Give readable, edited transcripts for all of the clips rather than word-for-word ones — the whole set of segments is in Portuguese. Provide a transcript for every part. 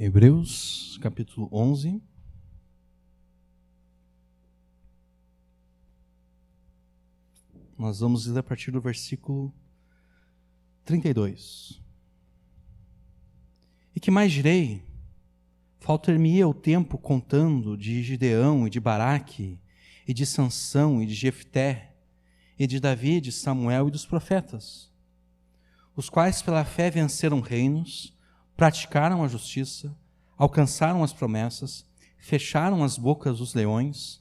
Hebreus, capítulo 11. Nós vamos ler a partir do versículo 32. E que mais direi? Faltar-me-ia o tempo contando de Gideão e de Baraque, e de Sansão e de Jefté, e de Davi, de Samuel e dos profetas, os quais pela fé venceram reinos, praticaram a justiça, alcançaram as promessas, fecharam as bocas dos leões,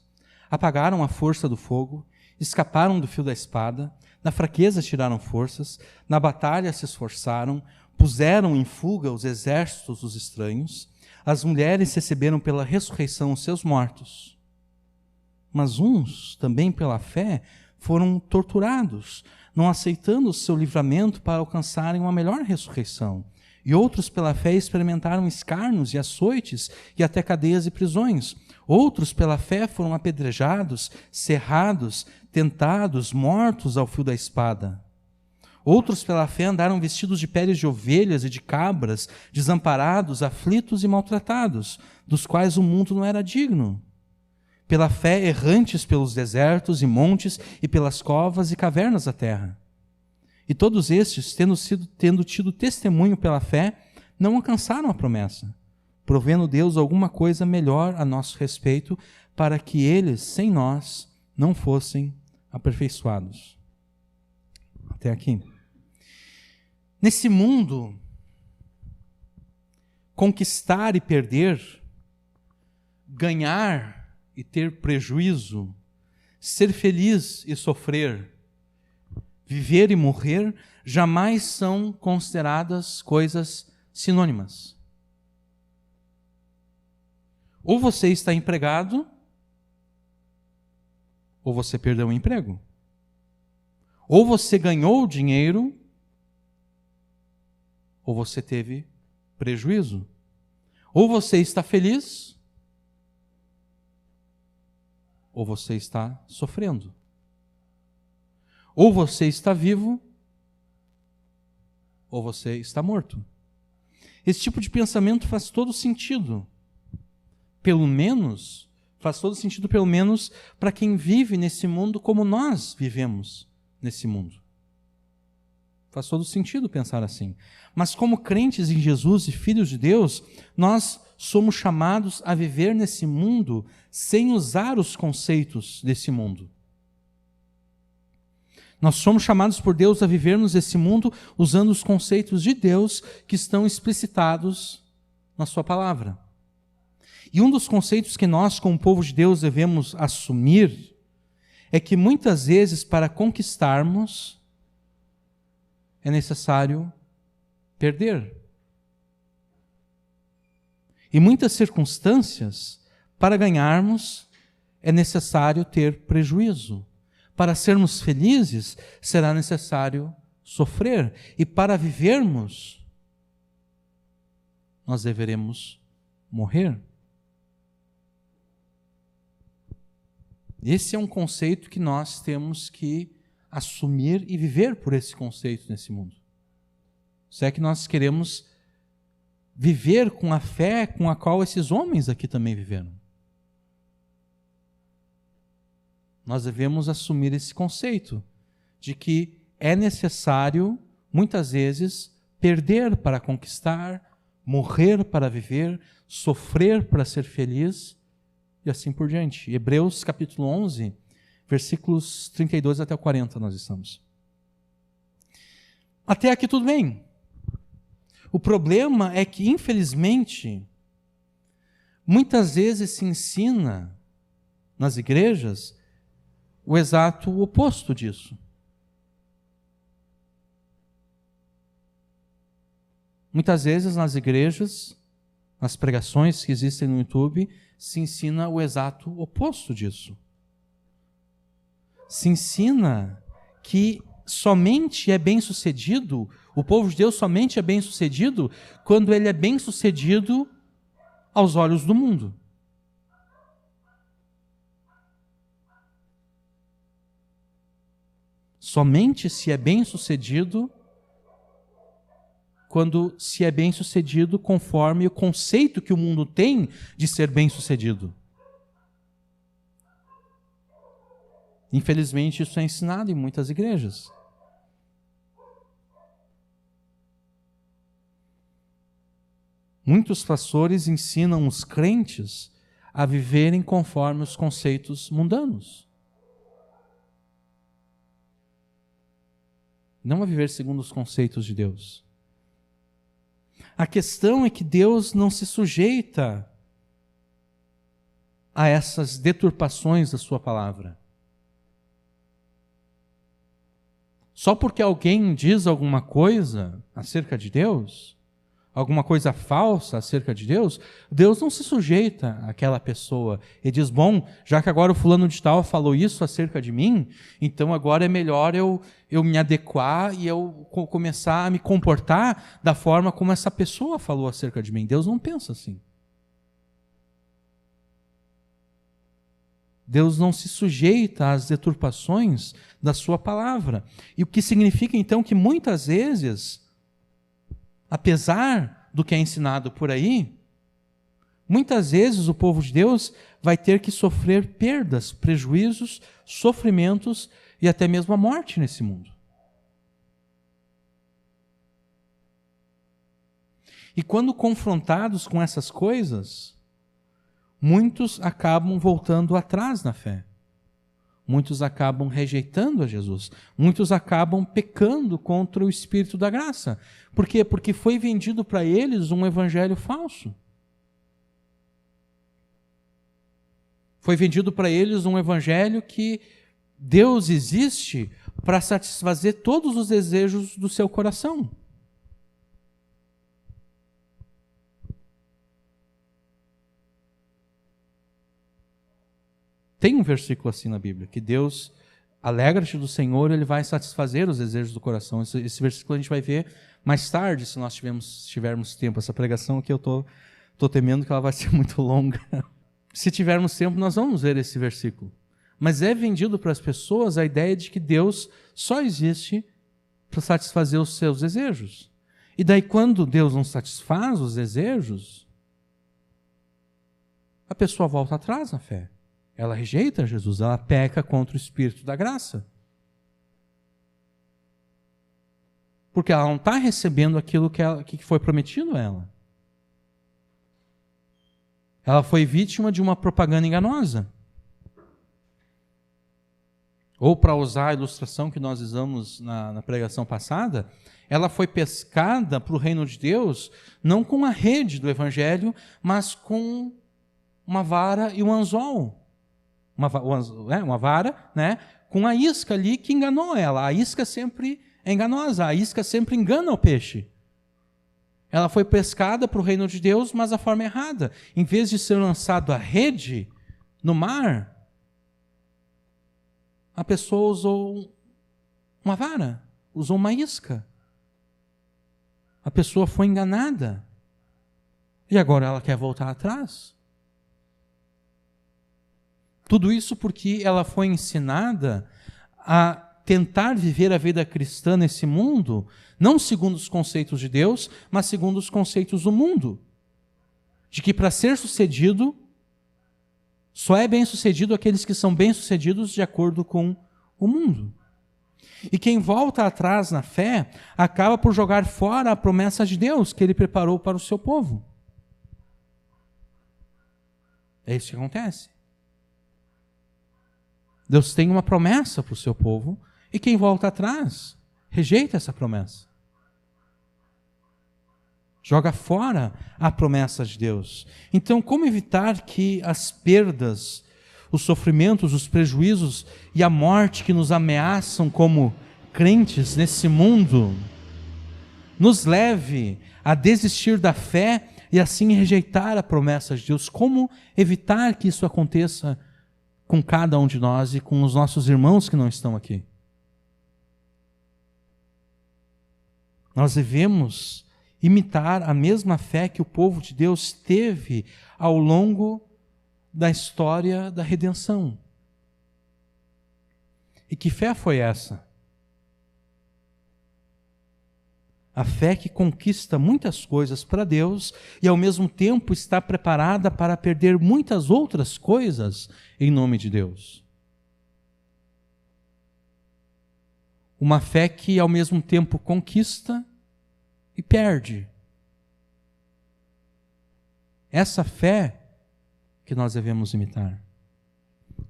apagaram a força do fogo, escaparam do fio da espada, na fraqueza tiraram forças, na batalha se esforçaram, puseram em fuga os exércitos dos estranhos, as mulheres receberam pela ressurreição os seus mortos. Mas uns, também pela fé, foram torturados, não aceitando o seu livramento para alcançarem uma melhor ressurreição. E outros pela fé experimentaram escárnios e açoites e até cadeias e prisões. Outros pela fé foram apedrejados, cerrados, tentados, mortos ao fio da espada. Outros pela fé andaram vestidos de peles de ovelhas e de cabras, desamparados, aflitos e maltratados, dos quais o mundo não era digno. Pela fé errantes pelos desertos e montes e pelas covas e cavernas da terra. E todos estes, tendo tido testemunho pela fé, não alcançaram a promessa, provendo Deus alguma coisa melhor a nosso respeito, para que eles, sem nós, não fossem aperfeiçoados. Até aqui. Nesse mundo, conquistar e perder, ganhar e ter prejuízo, ser feliz e sofrer, viver e morrer, jamais são consideradas coisas sinônimas. Ou você está empregado, ou você perdeu o emprego. Ou você ganhou dinheiro, ou você teve prejuízo. Ou você está feliz, ou você está sofrendo. Ou você está vivo, ou você está morto. Esse tipo de pensamento faz todo sentido. Faz todo sentido, pelo menos, para quem vive nesse mundo como nós vivemos nesse mundo. Faz todo sentido pensar assim. Mas como crentes em Jesus e filhos de Deus, nós somos chamados a viver nesse mundo sem usar os conceitos desse mundo. Nós somos chamados por Deus a vivermos esse mundo usando os conceitos de Deus que estão explicitados na sua palavra. E um dos conceitos que nós, como povo de Deus, devemos assumir é que muitas vezes, para conquistarmos, é necessário perder. Em muitas circunstâncias, para ganharmos, é necessário ter prejuízo. Para sermos felizes, será necessário sofrer. E para vivermos, nós deveremos morrer. Esse é um conceito que nós temos que assumir e viver por esse conceito nesse mundo. Se é que nós queremos viver com a fé com a qual esses homens aqui também viveram. Nós devemos assumir esse conceito de que é necessário, muitas vezes, perder para conquistar, morrer para viver, sofrer para ser feliz e assim por diante. Hebreus capítulo 11, versículos 32 até o 40 nós estamos. Até aqui tudo bem. O problema é que, infelizmente, muitas vezes se ensina nas igrejas o exato oposto disso. Muitas vezes nas igrejas, nas pregações que existem no YouTube, se ensina o exato oposto disso. Se ensina que somente é bem-sucedido, o povo de Deus somente é bem-sucedido quando ele é bem-sucedido aos olhos do mundo. Somente se é bem-sucedido quando se é bem-sucedido conforme o conceito que o mundo tem de ser bem-sucedido. Infelizmente, isso é ensinado em muitas igrejas. Muitos pastores ensinam os crentes a viverem conforme os conceitos mundanos. Não a viver segundo os conceitos de Deus. A questão é que Deus não se sujeita a essas deturpações da sua palavra. Só porque alguém diz alguma coisa acerca de Deus, alguma coisa falsa acerca de Deus, Deus não se sujeita àquela pessoa e diz, bom, já que agora o fulano de tal falou isso acerca de mim, então agora é melhor eu me adequar e eu começar a me comportar da forma como essa pessoa falou acerca de mim. Deus não pensa assim. Deus não se sujeita às deturpações da sua palavra. E o que significa então que muitas vezes, apesar do que é ensinado por aí, muitas vezes o povo de Deus vai ter que sofrer perdas, prejuízos, sofrimentos e até mesmo a morte nesse mundo. E quando confrontados com essas coisas, muitos acabam voltando atrás na fé. Muitos acabam rejeitando a Jesus. Muitos acabam pecando contra o Espírito da graça. Por quê? Porque foi vendido para eles um evangelho falso. Foi vendido para eles um evangelho que Deus existe para satisfazer todos os desejos do seu coração. Tem um versículo assim na Bíblia, que Deus, alegra-te do Senhor, Ele vai satisfazer os desejos do coração. Esse versículo a gente vai ver mais tarde, se nós tivermos tempo. Essa pregação aqui eu estou temendo que ela vai ser muito longa. Se tivermos tempo, nós vamos ver esse versículo. Mas é vendido para as pessoas a ideia de que Deus só existe para satisfazer os seus desejos. E daí, quando Deus não satisfaz os desejos, a pessoa volta atrás na fé. Ela rejeita Jesus, ela peca contra o Espírito da graça. Porque ela não está recebendo aquilo que foi prometido a ela. Ela foi vítima de uma propaganda enganosa. Ou, para usar a ilustração que nós usamos na pregação passada, ela foi pescada para o reino de Deus, não com a rede do Evangelho, mas com uma vara e um anzol. Uma vara, né, com a isca ali que enganou ela. A isca sempre é enganosa, a isca sempre engana o peixe. Ela foi pescada para o reino de Deus, mas da forma errada. Em vez de ser lançado a rede no mar, a pessoa usou uma vara, usou uma isca. A pessoa foi enganada. E agora ela quer voltar atrás. Tudo isso porque ela foi ensinada a tentar viver a vida cristã nesse mundo, não segundo os conceitos de Deus, mas segundo os conceitos do mundo. De que para ser sucedido, só é bem-sucedido aqueles que são bem-sucedidos de acordo com o mundo. E quem volta atrás na fé, acaba por jogar fora a promessa de Deus que Ele preparou para o seu povo. É isso que acontece. Deus tem uma promessa para o seu povo, e quem volta atrás rejeita essa promessa. Joga fora a promessa de Deus. Então, como evitar que as perdas, os sofrimentos, os prejuízos e a morte que nos ameaçam como crentes nesse mundo, nos leve a desistir da fé e assim rejeitar a promessa de Deus? Como evitar que isso aconteça com cada um de nós e com os nossos irmãos que não estão aqui? Nós devemos imitar a mesma fé que o povo de Deus teve ao longo da história da redenção. E que fé foi essa? A fé que conquista muitas coisas para Deus e ao mesmo tempo está preparada para perder muitas outras coisas em nome de Deus. Uma fé que ao mesmo tempo conquista e perde. Essa fé que nós devemos imitar.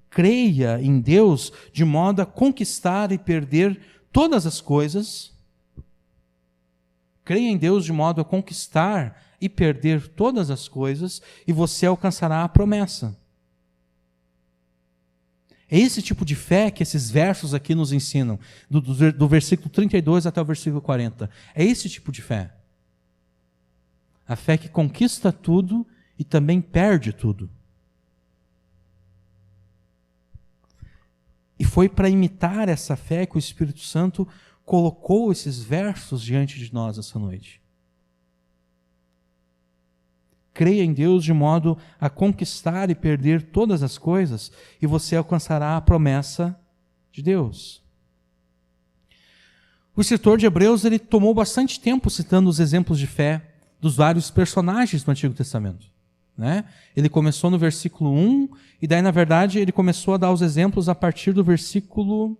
Creia em Deus de modo a conquistar e perder todas as coisas. Creia em Deus de modo a conquistar e perder todas as coisas, e você alcançará a promessa. É esse tipo de fé que esses versos aqui nos ensinam, do versículo 32 até o versículo 40. É esse tipo de fé. A fé que conquista tudo e também perde tudo. E foi para imitar essa fé que o Espírito Santo colocou esses versos diante de nós essa noite. Creia em Deus de modo a conquistar e perder todas as coisas, e você alcançará a promessa de Deus. O escritor de Hebreus ele tomou bastante tempo citando os exemplos de fé dos vários personagens do Antigo Testamento. Ele começou no versículo 1, e daí, na verdade, ele começou a dar os exemplos a partir do versículo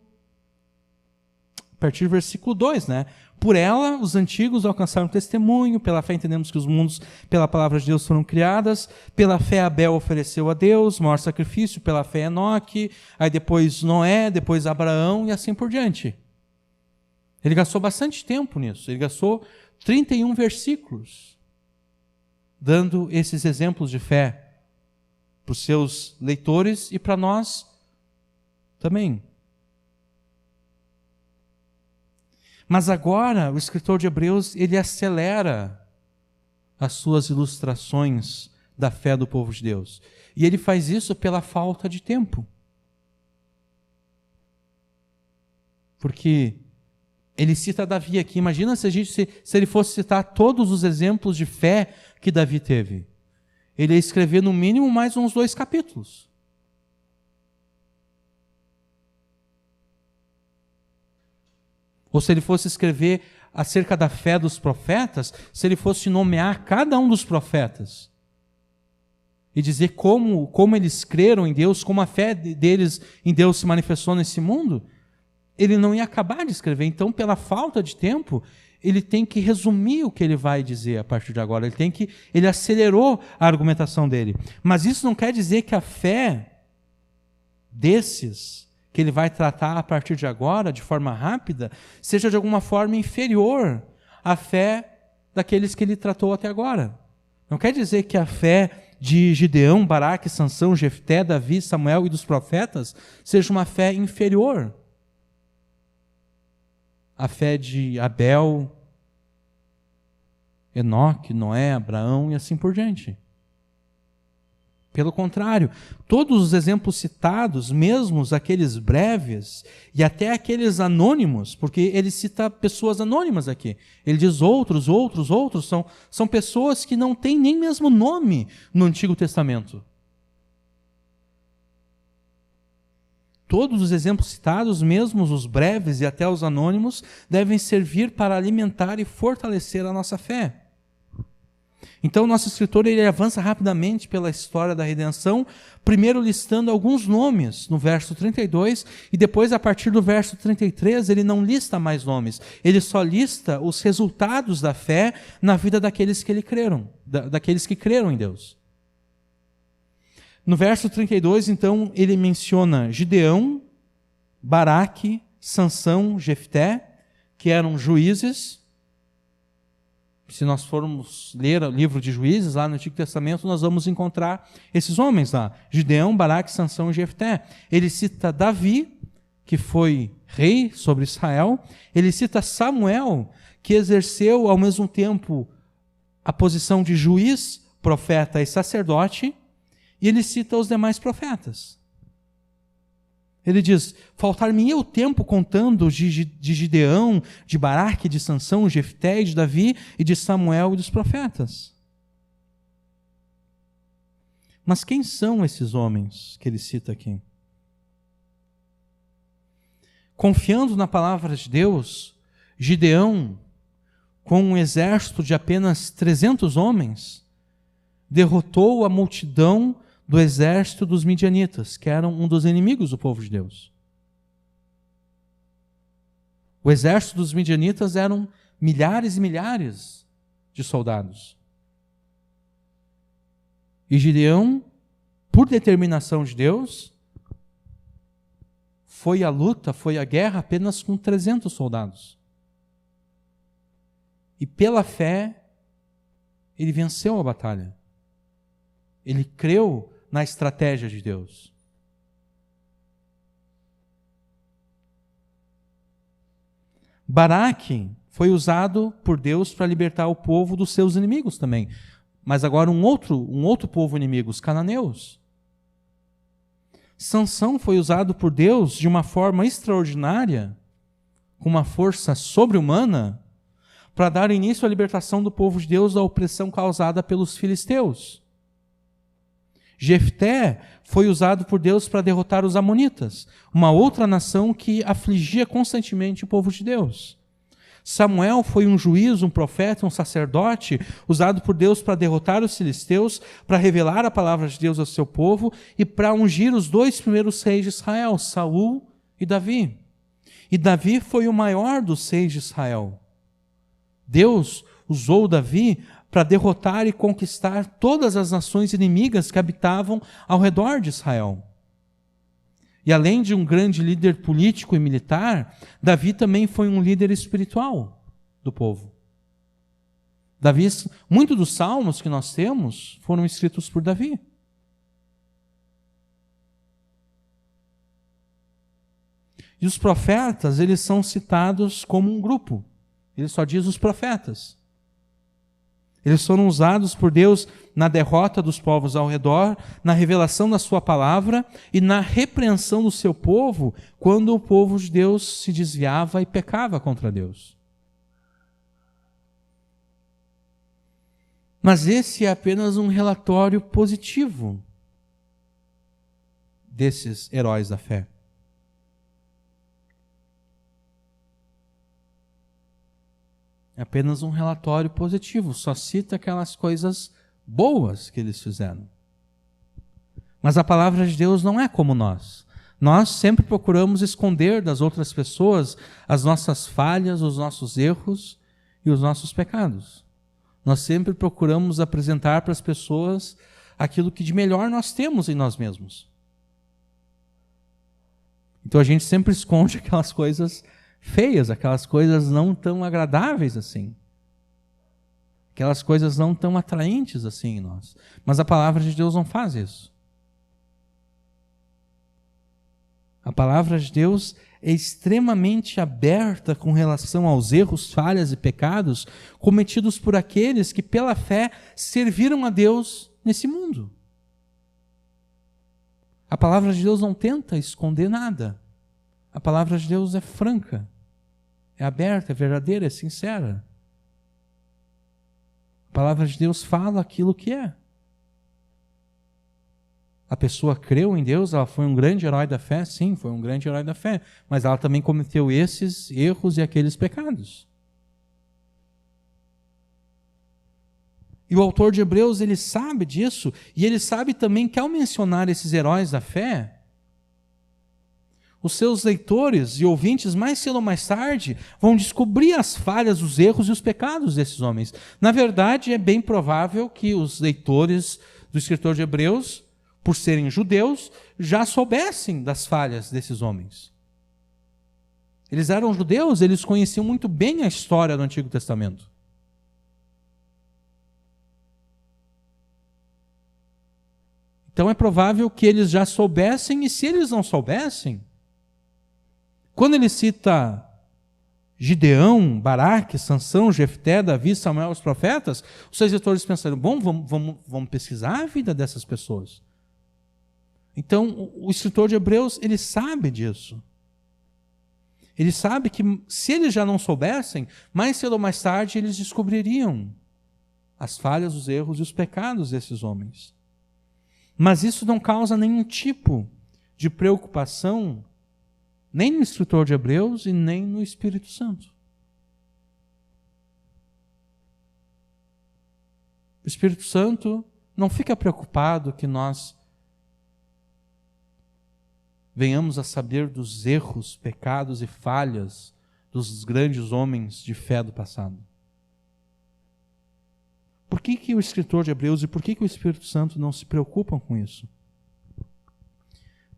2, Por ela, os antigos alcançaram testemunho, pela fé entendemos que os mundos, pela palavra de Deus, foram criadas, pela fé Abel ofereceu a Deus, maior sacrifício, pela fé Enoque, aí depois Noé, depois Abraão e assim por diante. Ele gastou bastante tempo nisso, ele gastou 31 versículos, dando esses exemplos de fé para os seus leitores e para nós também. Mas agora, o escritor de Hebreus, ele acelera as suas ilustrações da fé do povo de Deus. E ele faz isso pela falta de tempo. Porque ele cita Davi aqui. Imagina se ele fosse citar todos os exemplos de fé que Davi teve. Ele ia escrever no mínimo mais uns 2 capítulos. Ou se ele fosse escrever acerca da fé dos profetas, se ele fosse nomear cada um dos profetas e dizer como eles creram em Deus, como a fé deles em Deus se manifestou nesse mundo, ele não ia acabar de escrever. Então, pela falta de tempo, ele tem que resumir o que ele vai dizer a partir de agora. Ele acelerou a argumentação dele. Mas isso não quer dizer que a fé desses que ele vai tratar a partir de agora, de forma rápida, seja de alguma forma inferior à fé daqueles que ele tratou até agora. Não quer dizer que a fé de Gideão, Baraque, Sansão, Jefté, Davi, Samuel e dos profetas seja uma fé inferior à fé de Abel, Enoque, Noé, Abraão e assim por diante. Pelo contrário, todos os exemplos citados, mesmo aqueles breves e até aqueles anônimos, porque ele cita pessoas anônimas aqui. Ele diz outros, são pessoas que não têm nem mesmo nome no Antigo Testamento. Todos os exemplos citados, mesmo os breves e até os anônimos, devem servir para alimentar e fortalecer a nossa fé. Então, o nosso escritor ele avança rapidamente pela história da redenção, primeiro listando alguns nomes no verso 32, e depois, a partir do verso 33, ele não lista mais nomes, ele só lista os resultados da fé na vida daqueles que daqueles que creram em Deus. No verso 32, então, ele menciona Gideão, Baraque, Sansão, Jefté, que eram juízes. Se nós formos ler o livro de Juízes, lá no Antigo Testamento, nós vamos encontrar esses homens lá. Gideão, Baraque, Sansão e Jefté. Ele cita Davi, que foi rei sobre Israel. Ele cita Samuel, que exerceu ao mesmo tempo a posição de juiz, profeta e sacerdote. E ele cita os demais profetas. Ele diz, faltar-me-ia o tempo contando de Gideão, de Baraque, de Sansão, de Jefté, de Davi e de Samuel e dos profetas. Mas quem são esses homens que ele cita aqui? Confiando na palavra de Deus, Gideão com um exército de apenas 300 homens, derrotou a multidão do exército dos midianitas, que eram um dos inimigos do povo de Deus. O exército dos midianitas eram milhares e milhares de soldados. E Gideão, por determinação de Deus, foi à luta, foi à guerra apenas com 300 soldados. E pela fé, ele venceu a batalha. Ele creu na estratégia de Deus. Baraque foi usado por Deus para libertar o povo dos seus inimigos também. Mas agora um outro povo inimigo, os cananeus. Sansão foi usado por Deus de uma forma extraordinária, com uma força sobre-humana, para dar início à libertação do povo de Deus da opressão causada pelos filisteus. Jefté foi usado por Deus para derrotar os amonitas, uma outra nação que afligia constantemente o povo de Deus. Samuel foi um juiz, um profeta, um sacerdote, usado por Deus para derrotar os filisteus, para revelar a palavra de Deus ao seu povo e para ungir os 2 primeiros reis de Israel, Saul e Davi. E Davi foi o maior dos reis de Israel. Deus usou Davi para derrotar e conquistar todas as nações inimigas que habitavam ao redor de Israel. E além de um grande líder político e militar, Davi também foi um líder espiritual do povo. Muitos dos salmos que nós temos foram escritos por Davi. E os profetas, eles são citados como um grupo. Ele só diz os profetas. Eles foram usados por Deus na derrota dos povos ao redor, na revelação da sua palavra e na repreensão do seu povo, quando o povo de Deus se desviava e pecava contra Deus. Mas esse é apenas um relatório positivo desses heróis da fé. É apenas um relatório positivo, só cita aquelas coisas boas que eles fizeram. Mas a palavra de Deus não é como nós. Nós sempre procuramos esconder das outras pessoas as nossas falhas, os nossos erros e os nossos pecados. Nós sempre procuramos apresentar para as pessoas aquilo que de melhor nós temos em nós mesmos. Então a gente sempre esconde aquelas coisas feias, aquelas coisas não tão agradáveis assim. Aquelas coisas não tão atraentes assim em nós. Mas a palavra de Deus não faz isso. A palavra de Deus é extremamente aberta com relação aos erros, falhas e pecados cometidos por aqueles que pela fé serviram a Deus nesse mundo. A palavra de Deus não tenta esconder nada. A palavra de Deus é franca, é aberta, é verdadeira, é sincera. A palavra de Deus fala aquilo que é. A pessoa creu em Deus, ela foi um grande herói da fé, sim, foi um grande herói da fé, mas ela também cometeu esses erros e aqueles pecados. E o autor de Hebreus, ele sabe disso, e ele sabe também que ao mencionar esses heróis da fé, os seus leitores e ouvintes, mais cedo ou mais tarde, vão descobrir as falhas, os erros e os pecados desses homens. Na verdade, é bem provável que os leitores do escritor de Hebreus, por serem judeus, já soubessem das falhas desses homens. Eles eram judeus, eles conheciam muito bem a história do Antigo Testamento. Então é provável que eles já soubessem, e se eles não soubessem, quando ele cita Gideão, Baraque, Sansão, Jefté, Davi, Samuel, os profetas, os seus leitores pensaram, bom, vamos pesquisar a vida dessas pessoas. Então, o escritor de Hebreus, ele sabe disso. Ele sabe que se eles já não soubessem, mais cedo ou mais tarde eles descobririam as falhas, os erros e os pecados desses homens. Mas isso não causa nenhum tipo de preocupação, nem no escritor de Hebreus e nem no Espírito Santo. O Espírito Santo não fica preocupado que nós venhamos a saber dos erros, pecados e falhas dos grandes homens de fé do passado. Por que o escritor de Hebreus e por que o Espírito Santo não se preocupam com isso?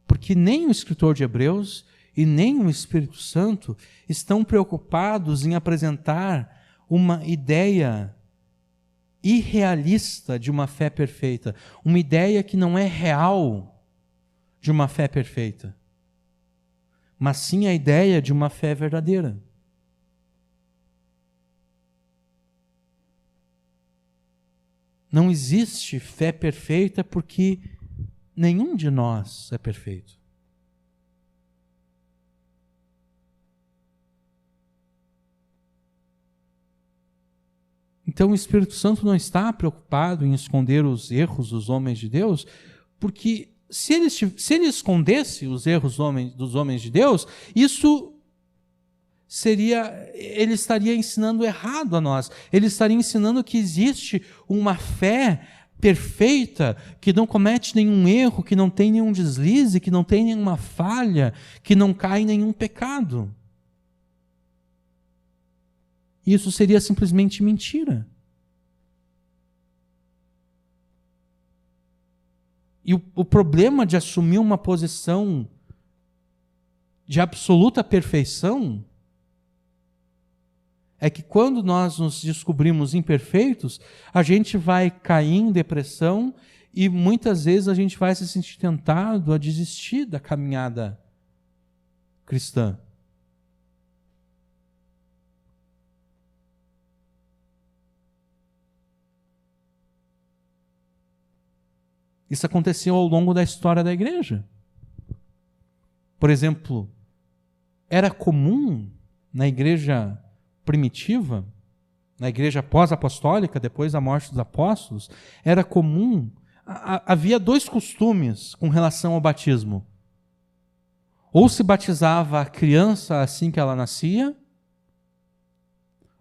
Porque nem o escritor de Hebreus e nem o Espírito Santo estão preocupados em apresentar uma ideia irrealista de uma fé perfeita, uma ideia que não é real de uma fé perfeita, mas sim a ideia de uma fé verdadeira. Não existe fé perfeita porque nenhum de nós é perfeito. Então o Espírito Santo não está preocupado em esconder os erros dos homens de Deus, porque se ele escondesse os erros dos homens de Deus, ele estaria ensinando errado a nós. Ele estaria ensinando que existe uma fé perfeita, que não comete nenhum erro, que não tem nenhum deslize, que não tem nenhuma falha, que não cai em nenhum pecado. Isso seria simplesmente mentira. E o problema de assumir uma posição de absoluta perfeição é que quando nós nos descobrimos imperfeitos, a gente vai cair em depressão e muitas vezes a gente vai se sentir tentado a desistir da caminhada cristã. Isso aconteceu ao longo da história da igreja. Por exemplo, era comum na igreja primitiva, na igreja pós-apostólica, depois da morte dos apóstolos, era comum, havia dois costumes com relação ao batismo. Ou se batizava a criança assim que ela nascia,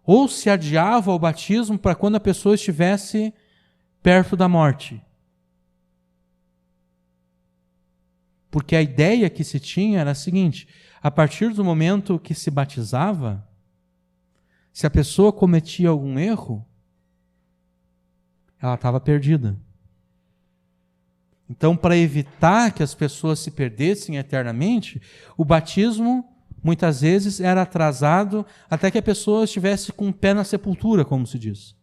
ou se adiava o batismo para quando a pessoa estivesse perto da morte. Porque a ideia que se tinha era a seguinte: a partir do momento que se batizava, se a pessoa cometia algum erro, ela estava perdida. Então, para evitar que as pessoas se perdessem eternamente, o batismo, muitas vezes, era atrasado até que a pessoa estivesse com o pé na sepultura, como se diz.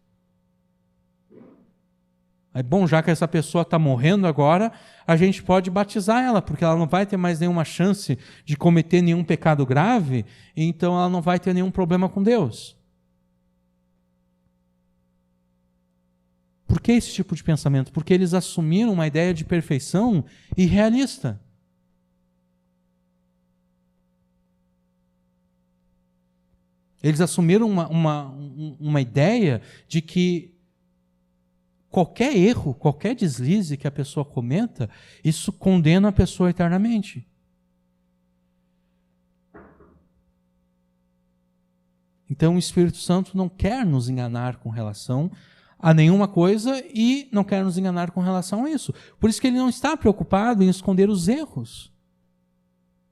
É bom, já que essa pessoa está morrendo agora, a gente pode batizar ela, porque ela não vai ter mais nenhuma chance de cometer nenhum pecado grave, então ela não vai ter nenhum problema com Deus. Por que esse tipo de pensamento? Porque eles assumiram uma ideia de perfeição irrealista. Eles assumiram uma ideia de que qualquer erro, qualquer deslize que a pessoa cometa, isso condena a pessoa eternamente. Então o Espírito Santo não quer nos enganar com relação a nenhuma coisa e não quer nos enganar com relação a isso. Por isso que ele não está preocupado em esconder os erros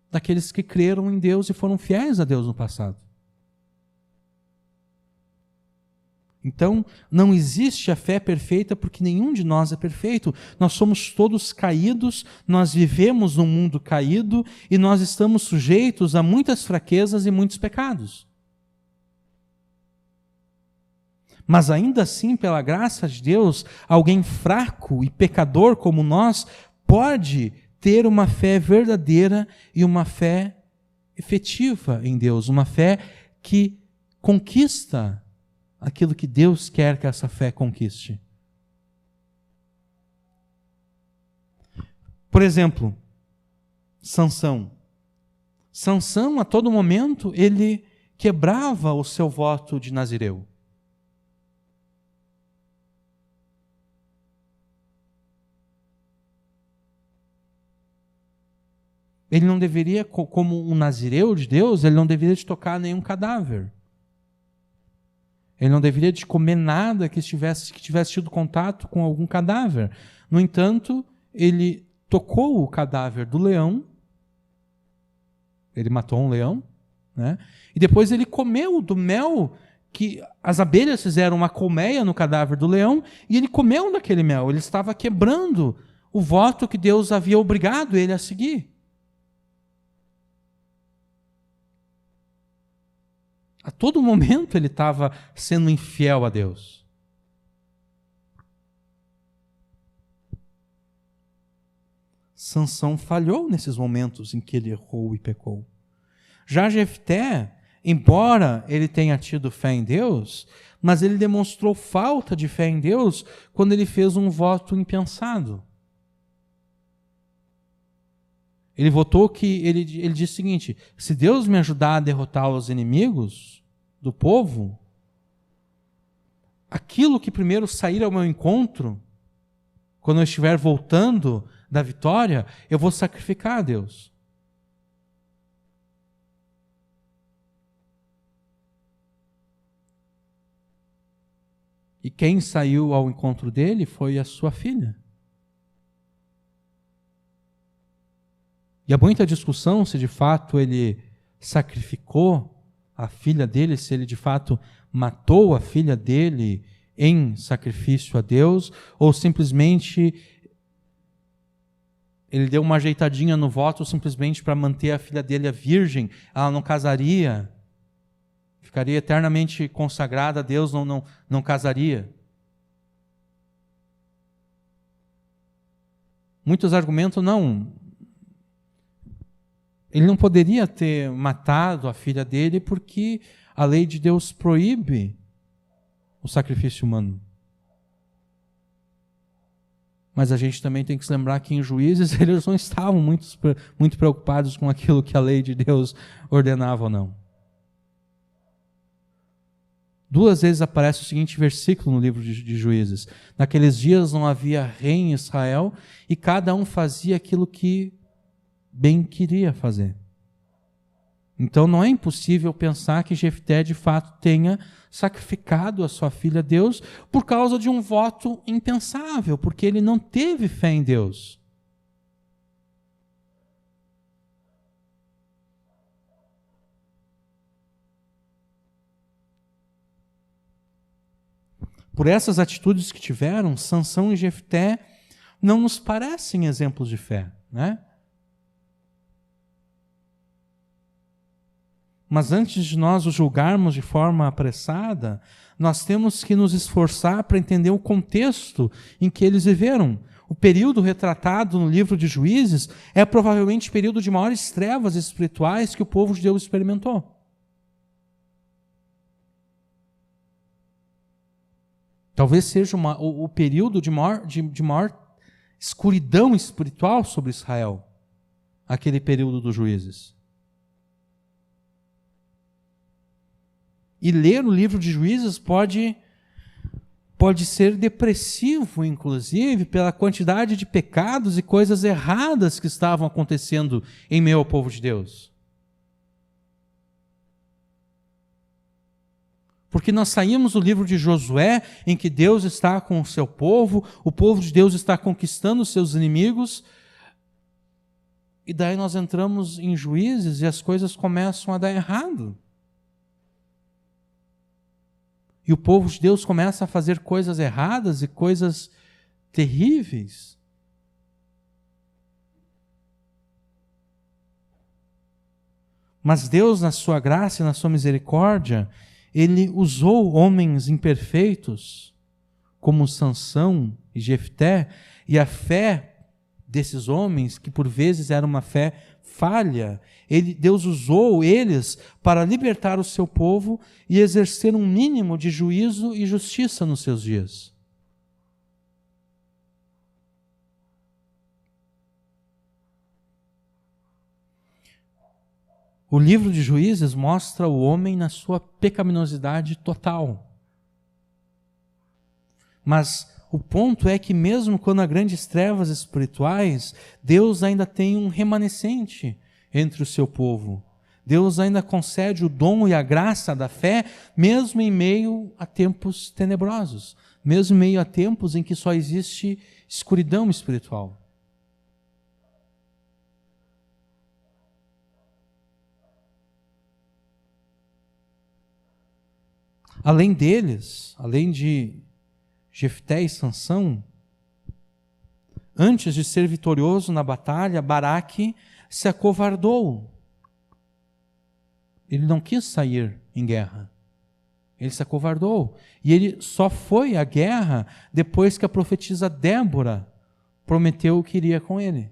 daqueles que creram em Deus e foram fiéis a Deus no passado. Então, não existe a fé perfeita porque nenhum de nós é perfeito. Nós somos todos caídos, nós vivemos num mundo caído e nós estamos sujeitos a muitas fraquezas e muitos pecados. Mas ainda assim, pela graça de Deus, alguém fraco e pecador como nós pode ter uma fé verdadeira e uma fé efetiva em Deus, uma fé que conquista aquilo que Deus quer que essa fé conquiste. Por exemplo, Sansão. Sansão, a todo momento, ele quebrava o seu voto de nazireu. Ele não deveria, como um nazireu de Deus, ele não deveria tocar nenhum cadáver. Ele não deveria de comer nada que tivesse tido contato com algum cadáver. No entanto, ele tocou o cadáver do leão, ele matou um leão, né? E depois ele comeu do mel que as abelhas fizeram uma colmeia no cadáver do leão, e ele comeu daquele mel. Ele estava quebrando o voto que Deus havia obrigado ele a seguir. A todo momento ele estava sendo infiel a Deus. Sansão falhou nesses momentos em que ele errou e pecou. Já Jefté, embora ele tenha tido fé em Deus, mas ele demonstrou falta de fé em Deus quando ele fez um voto impensado. Ele votou que, ele disse o seguinte: se Deus me ajudar a derrotar os inimigos do povo, aquilo que primeiro sair ao meu encontro, quando eu estiver voltando da vitória, eu vou sacrificar a Deus. E quem saiu ao encontro dele foi a sua filha. E há muita discussão se de fato ele sacrificou a filha dele, se ele de fato matou a filha dele em sacrifício a Deus, ou simplesmente ele deu uma ajeitadinha no voto simplesmente para manter a filha dele a virgem, ela não casaria, ficaria eternamente consagrada a Deus, não casaria. Muitos argumentam, não, ele não poderia ter matado a filha dele porque a lei de Deus proíbe o sacrifício humano. Mas a gente também tem que se lembrar que em Juízes eles não estavam muito preocupados com aquilo que a lei de Deus ordenava ou não. 2 vezes aparece o seguinte versículo no livro de Juízes: naqueles dias não havia rei em Israel e cada um fazia aquilo que bem queria fazer. Então não é impossível pensar que Jefté de fato tenha sacrificado a sua filha a Deus por causa de um voto impensável, porque ele não teve fé em Deus. Por essas atitudes que tiveram, Sansão e Jefté não nos parecem exemplos de fé, né? Mas antes de nós o julgarmos de forma apressada, nós temos que nos esforçar para entender o contexto em que eles viveram. O período retratado no livro de Juízes é provavelmente o período de maiores trevas espirituais que o povo de Deus experimentou. Talvez seja o período de maior escuridão espiritual sobre Israel, aquele período dos Juízes. E ler o livro de Juízes pode ser depressivo, inclusive, pela quantidade de pecados e coisas erradas que estavam acontecendo em meio ao povo de Deus. Porque nós saímos do livro de Josué, em que Deus está com o seu povo, o povo de Deus está conquistando os seus inimigos, e daí nós entramos em Juízes e as coisas começam a dar errado. E o povo de Deus começa a fazer coisas erradas e coisas terríveis. Mas Deus, na sua graça e na sua misericórdia, Ele usou homens imperfeitos, como Sansão e Jefté, e a fé desses homens, que por vezes era uma fé falha, Deus usou eles para libertar o seu povo e exercer um mínimo de juízo e justiça nos seus dias. O livro de Juízes mostra o homem na sua pecaminosidade total. Mas o ponto é que mesmo quando há grandes trevas espirituais, Deus ainda tem um remanescente entre o seu povo. Deus ainda concede o dom e a graça da fé, mesmo em meio a tempos tenebrosos, mesmo em meio a tempos em que só existe escuridão espiritual. Além deles, além de Jefté e Sansão, antes de ser vitorioso na batalha, Baraque se acovardou. Ele não quis sair em guerra. Ele se acovardou. E ele só foi à guerra depois que a profetisa Débora prometeu que iria com ele.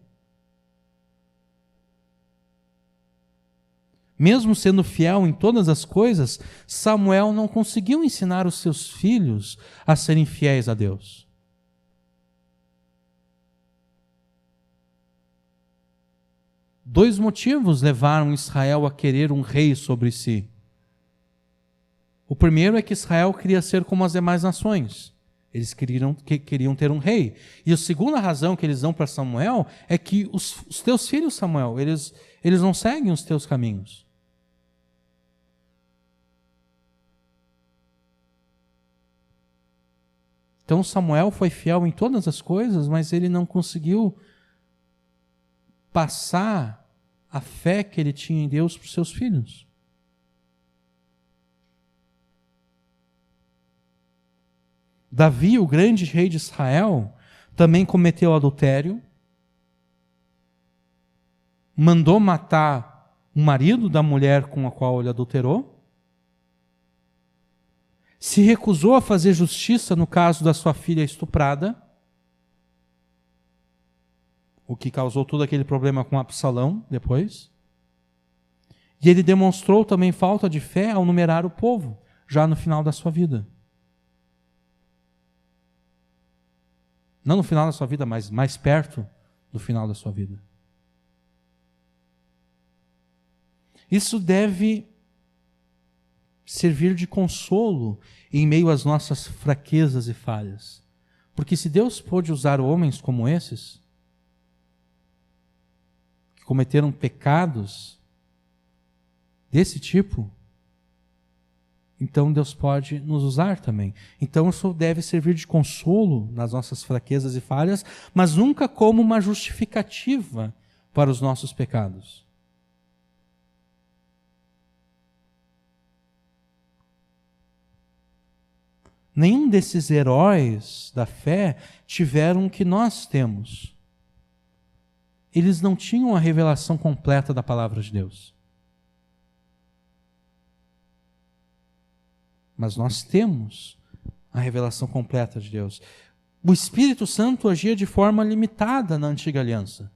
Mesmo sendo fiel em todas as coisas, Samuel não conseguiu ensinar os seus filhos a serem fiéis a Deus. Dois motivos levaram Israel a querer um rei sobre si. O primeiro é que Israel queria ser como as demais nações. Eles queriam ter um rei. E a segunda razão que eles dão para Samuel é que os teus filhos, Samuel, eles não seguem os teus caminhos. Então Samuel foi fiel em todas as coisas, mas ele não conseguiu passar a fé que ele tinha em Deus para os seus filhos. Davi, o grande rei de Israel, também cometeu adultério, mandou matar o marido da mulher com a qual ele adulterou, se recusou a fazer justiça no caso da sua filha estuprada, o que causou todo aquele problema com Absalão depois. E ele demonstrou também falta de fé ao numerar o povo, já no final da sua vida. Não no final da sua vida, mas mais perto do final da sua vida. Isso deve servir de consolo em meio às nossas fraquezas e falhas. Porque se Deus pôde usar homens como esses, que cometeram pecados desse tipo, então Deus pode nos usar também. Então isso deve servir de consolo nas nossas fraquezas e falhas, mas nunca como uma justificativa para os nossos pecados. Nenhum desses heróis da fé tiveram o que nós temos. Eles não tinham a revelação completa da palavra de Deus. Mas nós temos a revelação completa de Deus. O Espírito Santo agia de forma limitada na antiga aliança.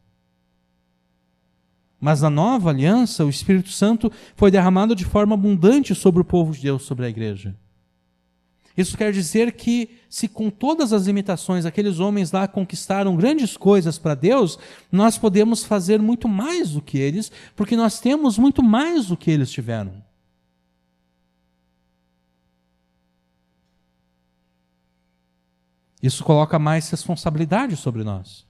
Mas na nova aliança, o Espírito Santo foi derramado de forma abundante sobre o povo de Deus, sobre a igreja. Isso quer dizer que, se com todas as limitações aqueles homens lá conquistaram grandes coisas para Deus, nós podemos fazer muito mais do que eles, porque nós temos muito mais do que eles tiveram. Isso coloca mais responsabilidade sobre nós.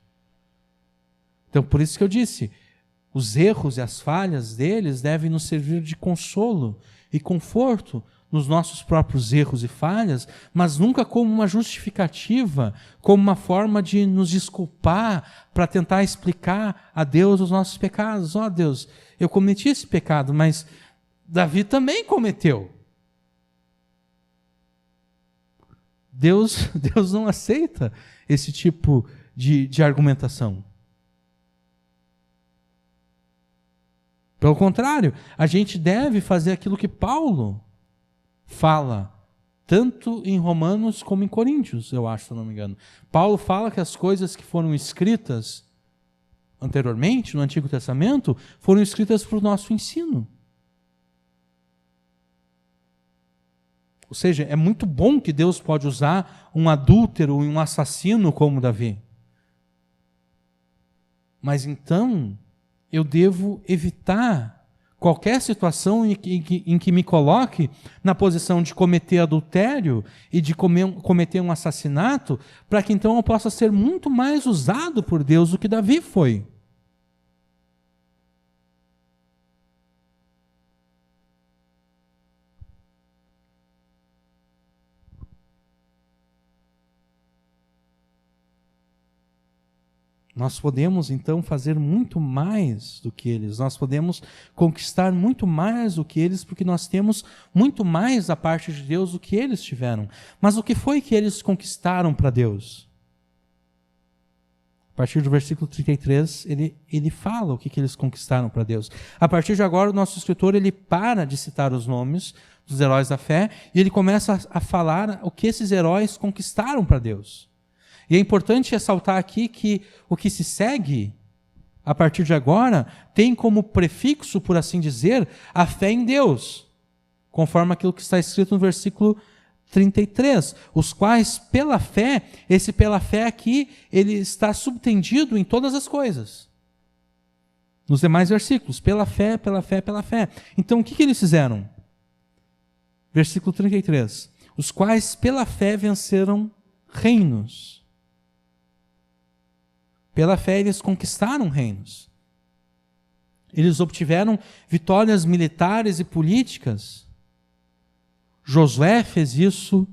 Então, por isso que eu disse, os erros e as falhas deles devem nos servir de consolo e conforto nos nossos próprios erros e falhas, mas nunca como uma justificativa, como uma forma de nos desculpar para tentar explicar a Deus os nossos pecados. Ó Deus, eu cometi esse pecado, mas Davi também cometeu. Deus não aceita esse tipo de argumentação. Pelo contrário, a gente deve fazer aquilo que Paulo fala, tanto em Romanos como em Coríntios, eu acho, se eu não me engano. Paulo fala que as coisas que foram escritas anteriormente, no Antigo Testamento, foram escritas para o nosso ensino. Ou seja, é muito bom que Deus pode usar um adúltero e um assassino como Davi. Mas então, eu devo evitar qualquer situação em que me coloque na posição de cometer adultério e de cometer um assassinato, para que então eu possa ser muito mais usado por Deus do que Davi foi. Nós podemos, então, fazer muito mais do que eles. Nós podemos conquistar muito mais do que eles, porque nós temos muito mais da parte de Deus do que eles tiveram. Mas o que foi que eles conquistaram para Deus? A partir do versículo 33, ele fala o que eles conquistaram para Deus. A partir de agora, o nosso escritor ele para de citar os nomes dos heróis da fé e ele começa a falar o que esses heróis conquistaram para Deus. E é importante ressaltar aqui que o que se segue, a partir de agora, tem como prefixo, por assim dizer, a fé em Deus, conforme aquilo que está escrito no versículo 33, os quais, pela fé, esse pela fé aqui, ele está subtendido em todas as coisas. Nos demais versículos, pela fé, pela fé, pela fé. Então, o que eles fizeram? Versículo 33, os quais, pela fé, venceram reinos. Pela fé, eles conquistaram reinos. Eles obtiveram vitórias militares e políticas. Josué fez isso.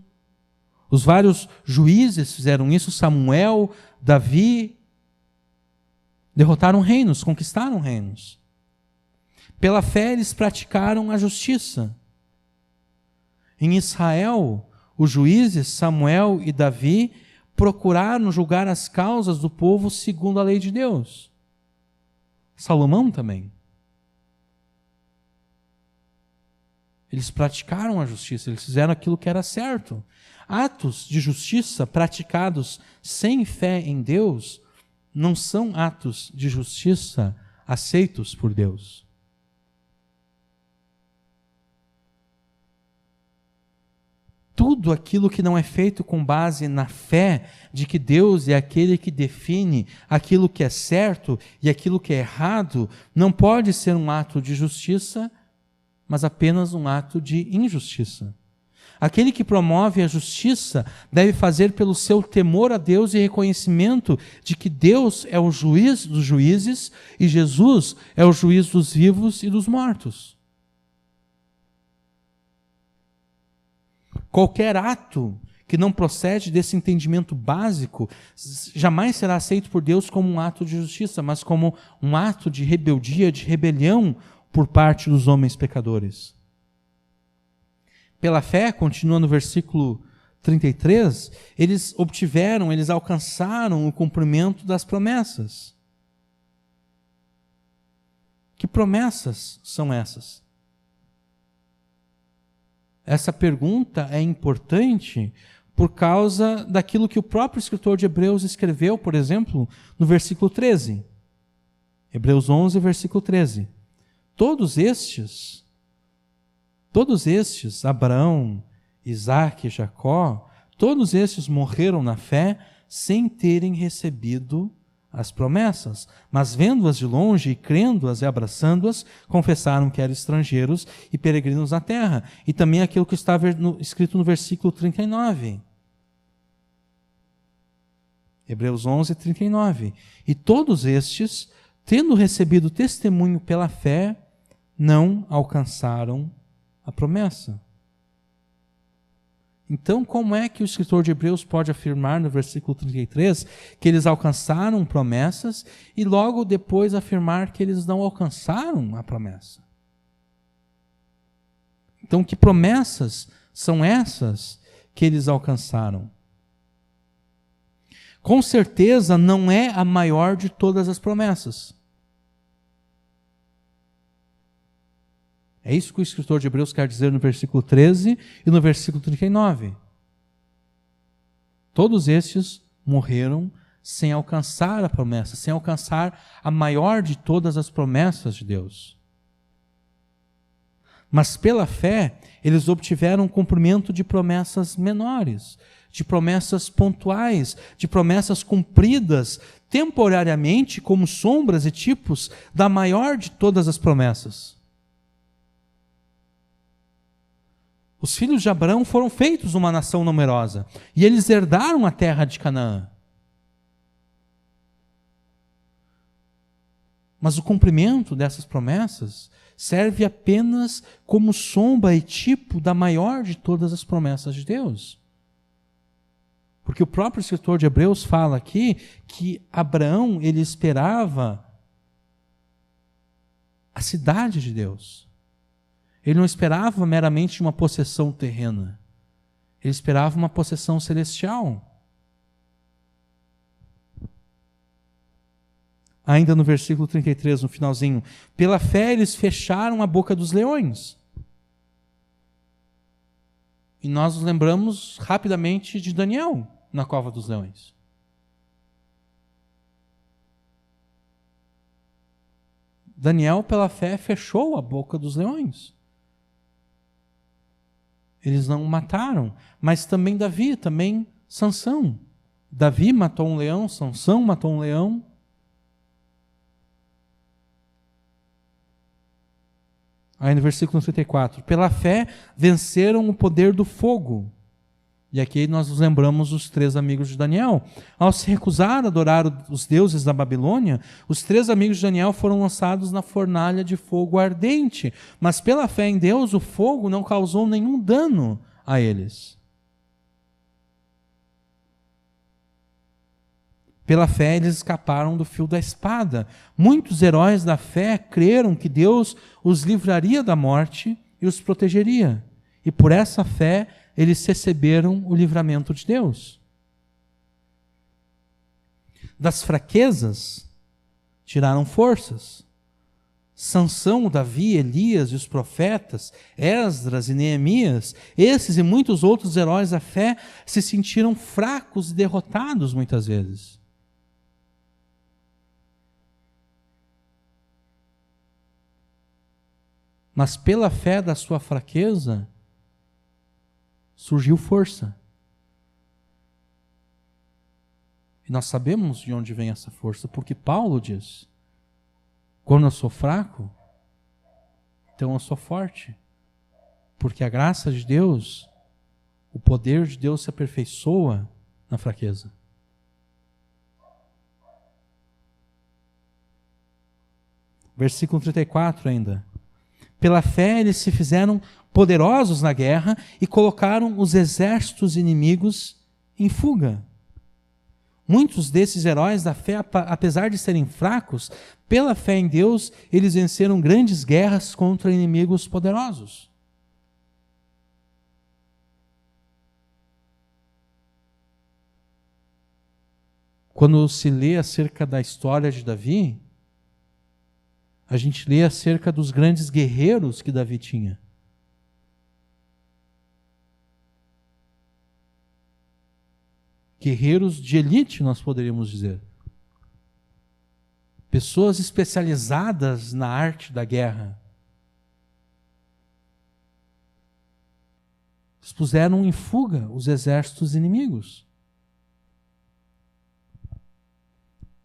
Os vários juízes fizeram isso. Samuel, Davi. Derrotaram reinos, conquistaram reinos. Pela fé, eles praticaram a justiça. Em Israel, os juízes Samuel e Davi procuraram julgar as causas do povo segundo a lei de Deus. Salomão também. Eles praticaram a justiça, eles fizeram aquilo que era certo. Atos de justiça praticados sem fé em Deus não são atos de justiça aceitos por Deus. Tudo aquilo que não é feito com base na fé de que Deus é aquele que define aquilo que é certo e aquilo que é errado, não pode ser um ato de justiça, mas apenas um ato de injustiça. Aquele que promove a justiça deve fazer pelo seu temor a Deus e reconhecimento de que Deus é o juiz dos juízes e Jesus é o juiz dos vivos e dos mortos. Qualquer ato que não procede desse entendimento básico jamais será aceito por Deus como um ato de justiça, mas como um ato de rebeldia, de rebelião por parte dos homens pecadores. Pela fé, continua no versículo 33, eles alcançaram o cumprimento das promessas. Que promessas são essas? Essa pergunta é importante por causa daquilo que o próprio escritor de Hebreus escreveu, por exemplo, no versículo 13. Hebreus 11, versículo 13. Todos estes, Abraão, Isaque e Jacó, todos estes morreram na fé sem terem recebido as promessas, mas vendo-as de longe e crendo-as e abraçando-as, confessaram que eram estrangeiros e peregrinos na terra. E também aquilo que estava escrito no versículo 39. Hebreus 11, 39. E todos estes, tendo recebido testemunho pela fé, não alcançaram a promessa. Então, como é que o escritor de Hebreus pode afirmar no versículo 33 que eles alcançaram promessas e logo depois afirmar que eles não alcançaram a promessa? Então, que promessas são essas que eles alcançaram? Com certeza não é a maior de todas as promessas. É isso que o escritor de Hebreus quer dizer no versículo 13 e no versículo 39. Todos estes morreram sem alcançar a promessa, sem alcançar a maior de todas as promessas de Deus. Mas pela fé, eles obtiveram o cumprimento de promessas menores, de promessas pontuais, de promessas cumpridas temporariamente como sombras e tipos da maior de todas as promessas. Os filhos de Abraão foram feitos uma nação numerosa e eles herdaram a terra de Canaã. Mas o cumprimento dessas promessas serve apenas como sombra e tipo da maior de todas as promessas de Deus. Porque o próprio escritor de Hebreus fala aqui que Abraão, ele esperava a cidade de Deus. Ele não esperava meramente uma possessão terrena. Ele esperava uma possessão celestial. Ainda no versículo 33, no finalzinho. Pela fé eles fecharam a boca dos leões. E nós nos lembramos rapidamente de Daniel na cova dos leões. Daniel, pela fé, fechou a boca dos leões. Eles não o mataram, mas também Davi, também Sansão. Davi matou um leão, Sansão matou um leão. Aí no versículo 34, pela fé venceram o poder do fogo. E aqui nós nos lembramos dos 3 amigos de Daniel. Ao se recusar a adorar os deuses da Babilônia, os 3 amigos de Daniel foram lançados na fornalha de fogo ardente. Mas pela fé em Deus, o fogo não causou nenhum dano a eles. Pela fé eles escaparam do fio da espada. Muitos heróis da fé creram que Deus os livraria da morte e os protegeria. E por essa fé eles receberam o livramento de Deus. Das fraquezas tiraram forças. Sansão, Davi, Elias e os profetas, Esdras e Neemias, esses e muitos outros heróis da fé se sentiram fracos e derrotados muitas vezes. Mas pela fé da sua fraqueza, surgiu força. E nós sabemos de onde vem essa força, porque Paulo diz: quando eu sou fraco, então eu sou forte. Porque a graça de Deus, o poder de Deus se aperfeiçoa na fraqueza. Versículo 34 ainda. Pela fé eles se fizeram poderosos na guerra e colocaram os exércitos inimigos em fuga. Muitos desses heróis da fé, apesar de serem fracos, pela fé em Deus, eles venceram grandes guerras contra inimigos poderosos. Quando se lê acerca da história de Davi, a gente lê acerca dos grandes guerreiros que Davi tinha. Guerreiros de elite, nós poderíamos dizer. Pessoas especializadas na arte da guerra. Eles puseram em fuga os exércitos inimigos.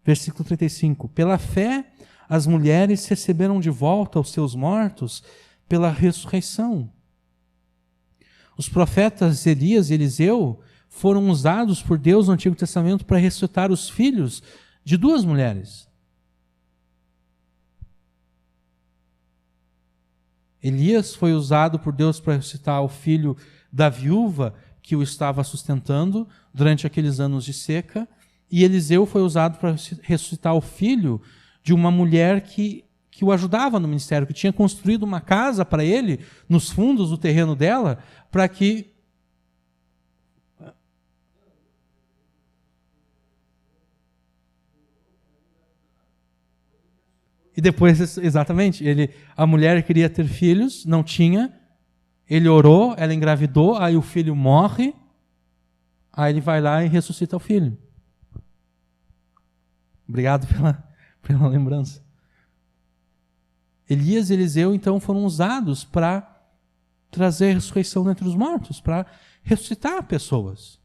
Versículo 35. Pela fé, as mulheres receberam de volta os seus mortos pela ressurreição. Os profetas Elias e Eliseu foram usados por Deus no Antigo Testamento para ressuscitar os filhos de 2 mulheres. Elias foi usado por Deus para ressuscitar o filho da viúva que o estava sustentando durante aqueles anos de seca, e Eliseu foi usado para ressuscitar o filho de uma mulher que o ajudava no ministério, que tinha construído uma casa para ele, nos fundos do terreno dela, para que... E depois, exatamente, a mulher queria ter filhos, não tinha, ele orou, ela engravidou, aí o filho morre, aí ele vai lá e ressuscita o filho. Obrigado pela lembrança. Elias e Eliseu, então, foram usados para trazer a ressurreição dentre os mortos, para ressuscitar pessoas.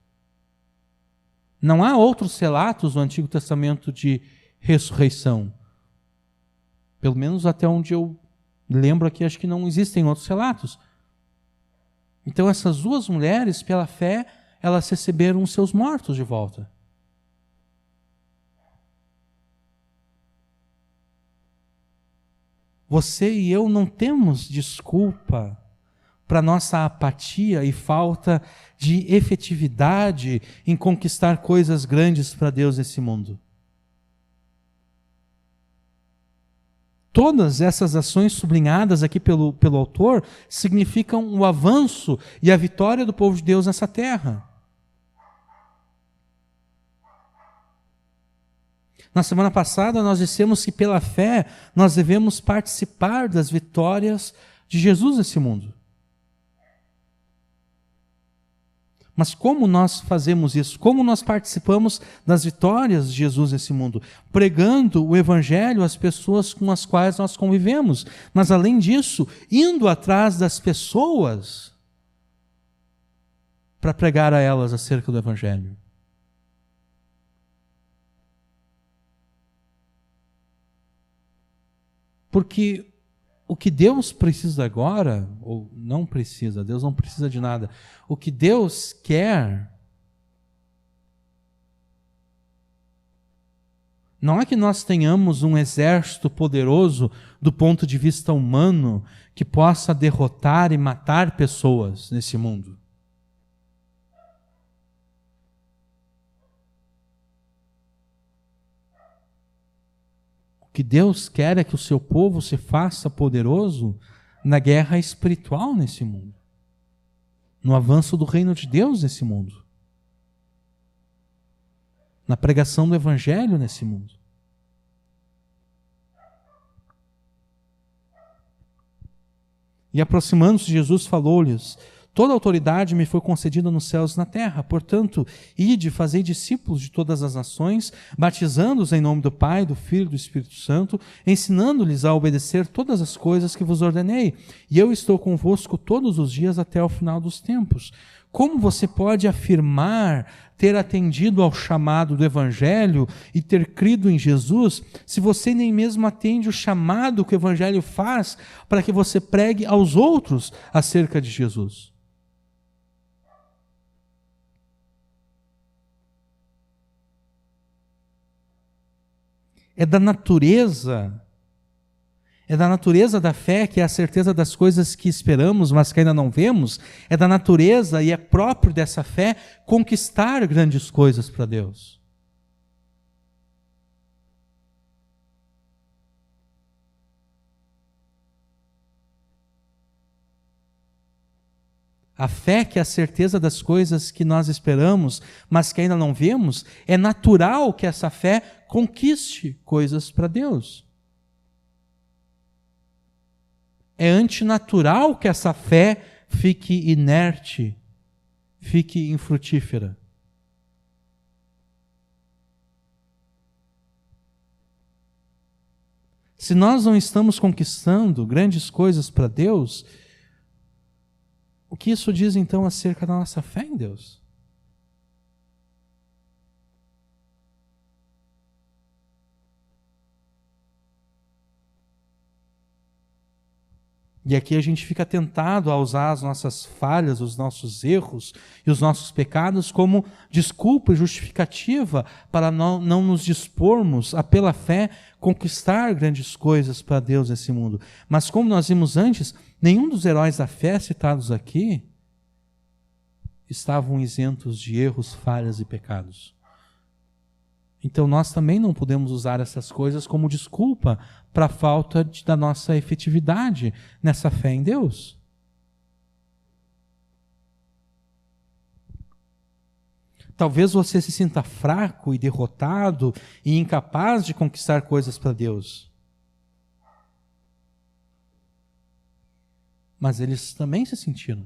Não há outros relatos no Antigo Testamento de ressurreição. Pelo menos até onde eu lembro aqui, acho que não existem outros relatos. Então, essas 2 mulheres, pela fé, elas receberam os seus mortos de volta. Você e eu não temos desculpa para nossa apatia e falta de efetividade em conquistar coisas grandes para Deus nesse mundo. Todas essas ações sublinhadas aqui pelo autor significam o avanço e a vitória do povo de Deus nessa terra. Na semana passada nós dissemos que pela fé nós devemos participar das vitórias de Jesus nesse mundo. Mas como nós fazemos isso? Como nós participamos das vitórias de Jesus nesse mundo? Pregando o Evangelho às pessoas com as quais nós convivemos. Mas além disso, indo atrás das pessoas para pregar a elas acerca do Evangelho. Porque o que Deus precisa agora, ou não precisa, Deus não precisa de nada. O que Deus quer não é que nós tenhamos um exército poderoso do ponto de vista humano que possa derrotar e matar pessoas nesse mundo. O que Deus quer é que o seu povo se faça poderoso na guerra espiritual nesse mundo, no avanço do reino de Deus nesse mundo, na pregação do Evangelho nesse mundo. E aproximando-se, Jesus falou-lhes: toda autoridade me foi concedida nos céus e na terra. Portanto, ide, fazei discípulos de todas as nações, batizando-os em nome do Pai, do Filho e do Espírito Santo, ensinando-lhes a obedecer todas as coisas que vos ordenei. E eu estou convosco todos os dias até o final dos tempos. Como você pode afirmar ter atendido ao chamado do Evangelho e ter crido em Jesus, se você nem mesmo atende o chamado que o Evangelho faz para que você pregue aos outros acerca de Jesus? É da natureza da fé, que é a certeza das coisas que esperamos, mas que ainda não vemos. É da natureza e é próprio dessa fé conquistar grandes coisas para Deus. A fé, que é a certeza das coisas que nós esperamos, mas que ainda não vemos, é natural que essa fé conquiste coisas para Deus. É antinatural que essa fé fique inerte, fique infrutífera. Se nós não estamos conquistando grandes coisas para Deus, o que isso diz então acerca da nossa fé em Deus? E aqui a gente fica tentado a usar as nossas falhas, os nossos erros e os nossos pecados como desculpa e justificativa para não nos dispormos a, pela fé, conquistar grandes coisas para Deus nesse mundo. Mas como nós vimos antes, nenhum dos heróis da fé citados aqui estavam isentos de erros, falhas e pecados. Então nós também não podemos usar essas coisas como desculpa para a falta da nossa efetividade nessa fé em Deus. Talvez você se sinta fraco e derrotado e incapaz de conquistar coisas para Deus. Mas eles também se sentiram.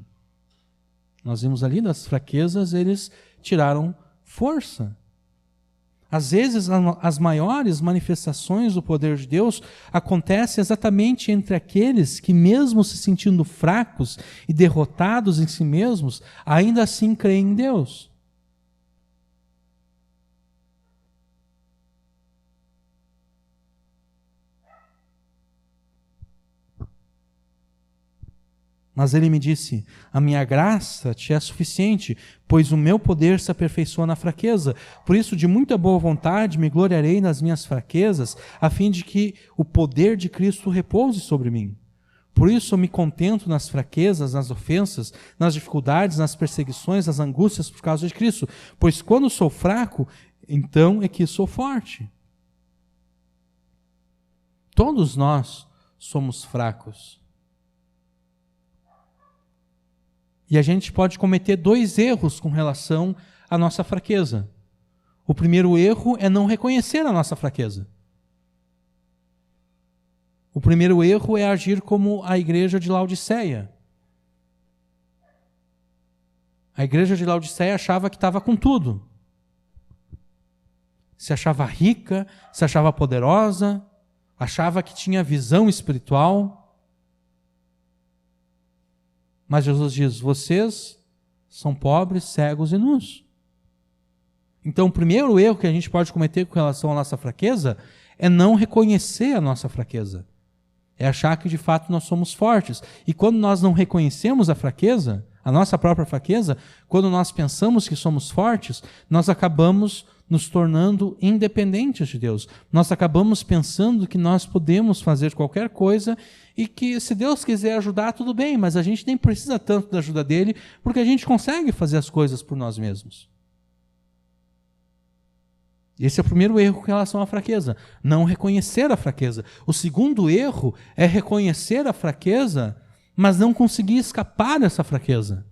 Nós vimos ali das fraquezas, eles tiraram força. Às vezes, as maiores manifestações do poder de Deus acontecem exatamente entre aqueles que, mesmo se sentindo fracos e derrotados em si mesmos, ainda assim creem em Deus. Mas ele me disse: a minha graça te é suficiente, pois o meu poder se aperfeiçoa na fraqueza. Por isso, de muita boa vontade, me gloriarei nas minhas fraquezas, a fim de que o poder de Cristo repouse sobre mim. Por isso eu me contento nas fraquezas, nas ofensas, nas dificuldades, nas perseguições, nas angústias por causa de Cristo. Pois quando sou fraco, então é que sou forte. Todos nós somos fracos. E a gente pode cometer 2 erros com relação à nossa fraqueza. O primeiro erro é não reconhecer a nossa fraqueza. O primeiro erro é agir como a igreja de Laodiceia. A igreja de Laodiceia achava que estava com tudo. Se achava rica, se achava poderosa, achava que tinha visão espiritual. Mas Jesus diz: vocês são pobres, cegos e nus. Então, o primeiro erro que a gente pode cometer com relação à nossa fraqueza é não reconhecer a nossa fraqueza. É achar que de fato nós somos fortes. E quando nós não reconhecemos a fraqueza, a nossa própria fraqueza, quando nós pensamos que somos fortes, nós acabamos nos tornando independentes de Deus. Nós acabamos pensando que nós podemos fazer qualquer coisa e que se Deus quiser ajudar, tudo bem, mas a gente nem precisa tanto da ajuda dele, porque a gente consegue fazer as coisas por nós mesmos. Esse é o primeiro erro com relação à fraqueza, não reconhecer a fraqueza. O segundo erro é reconhecer a fraqueza, mas não conseguir escapar dessa fraqueza.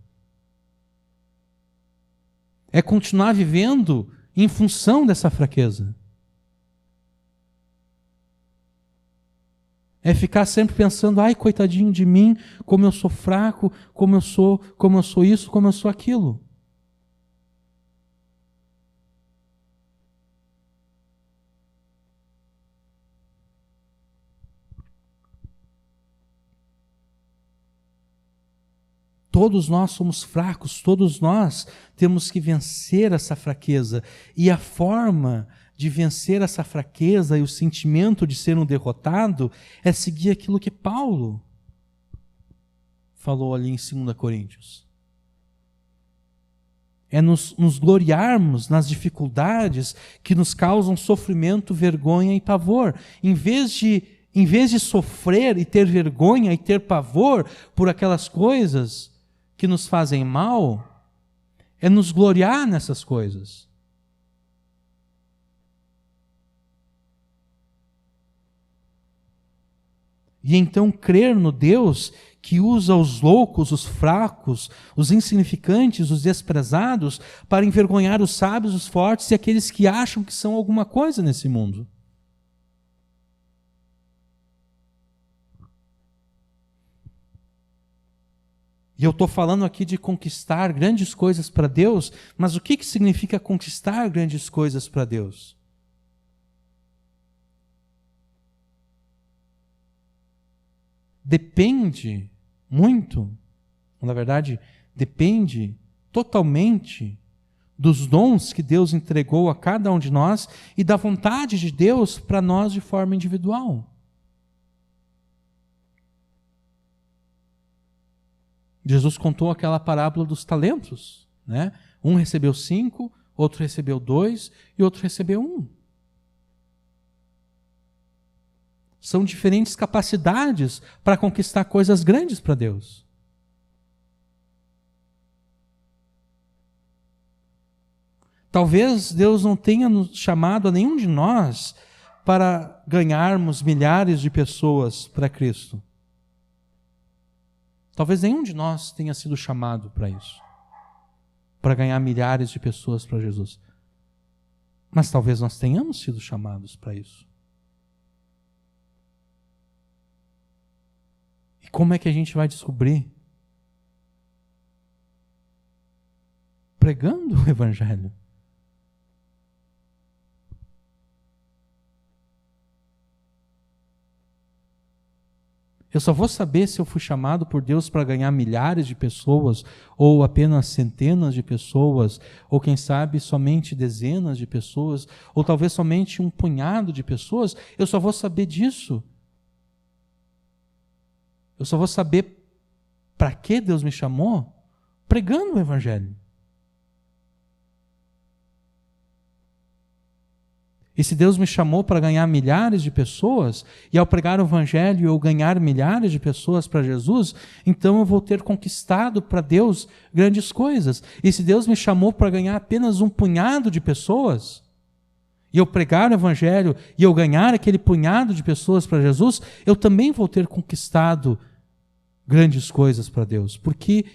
É continuar vivendo em função dessa fraqueza. É ficar sempre pensando: ai, coitadinho de mim, como eu sou fraco, como eu sou isso, como eu sou aquilo. Todos nós somos fracos, todos nós temos que vencer essa fraqueza. E a forma de vencer essa fraqueza e o sentimento de ser um derrotado é seguir aquilo que Paulo falou ali em 2 Coríntios. É nos gloriarmos nas dificuldades que nos causam sofrimento, vergonha e pavor. Em vez de sofrer e ter vergonha e ter pavor por aquelas coisas que nos fazem mal, é nos gloriar nessas coisas. E então crer no Deus que usa os loucos, os fracos, os insignificantes, os desprezados, para envergonhar os sábios, os fortes e aqueles que acham que são alguma coisa nesse mundo. E eu estou falando aqui de conquistar grandes coisas para Deus, mas o que significa conquistar grandes coisas para Deus? Depende muito, na verdade, depende totalmente dos dons que Deus entregou a cada um de nós e da vontade de Deus para nós de forma individual. Jesus contou aquela parábola dos talentos, né? Um recebeu 5, outro recebeu 2 e outro recebeu 1. São diferentes capacidades para conquistar coisas grandes para Deus. Talvez Deus não tenha nos chamado a nenhum de nós para ganharmos milhares de pessoas para Cristo. Talvez nenhum de nós tenha sido chamado para isso, para ganhar milhares de pessoas para Jesus. Mas talvez nós tenhamos sido chamados para isso. E como é que a gente vai descobrir? Pregando o Evangelho. Eu só vou saber se eu fui chamado por Deus para ganhar milhares de pessoas, ou apenas centenas de pessoas, ou quem sabe somente dezenas de pessoas, ou talvez somente um punhado de pessoas. Eu só vou saber disso. Eu só vou saber para que Deus me chamou pregando o Evangelho. E se Deus me chamou para ganhar milhares de pessoas, e ao pregar o Evangelho eu ganhar milhares de pessoas para Jesus, então eu vou ter conquistado para Deus grandes coisas. E se Deus me chamou para ganhar apenas um punhado de pessoas, e eu pregar o Evangelho e eu ganhar aquele punhado de pessoas para Jesus, eu também vou ter conquistado grandes coisas para Deus. Porque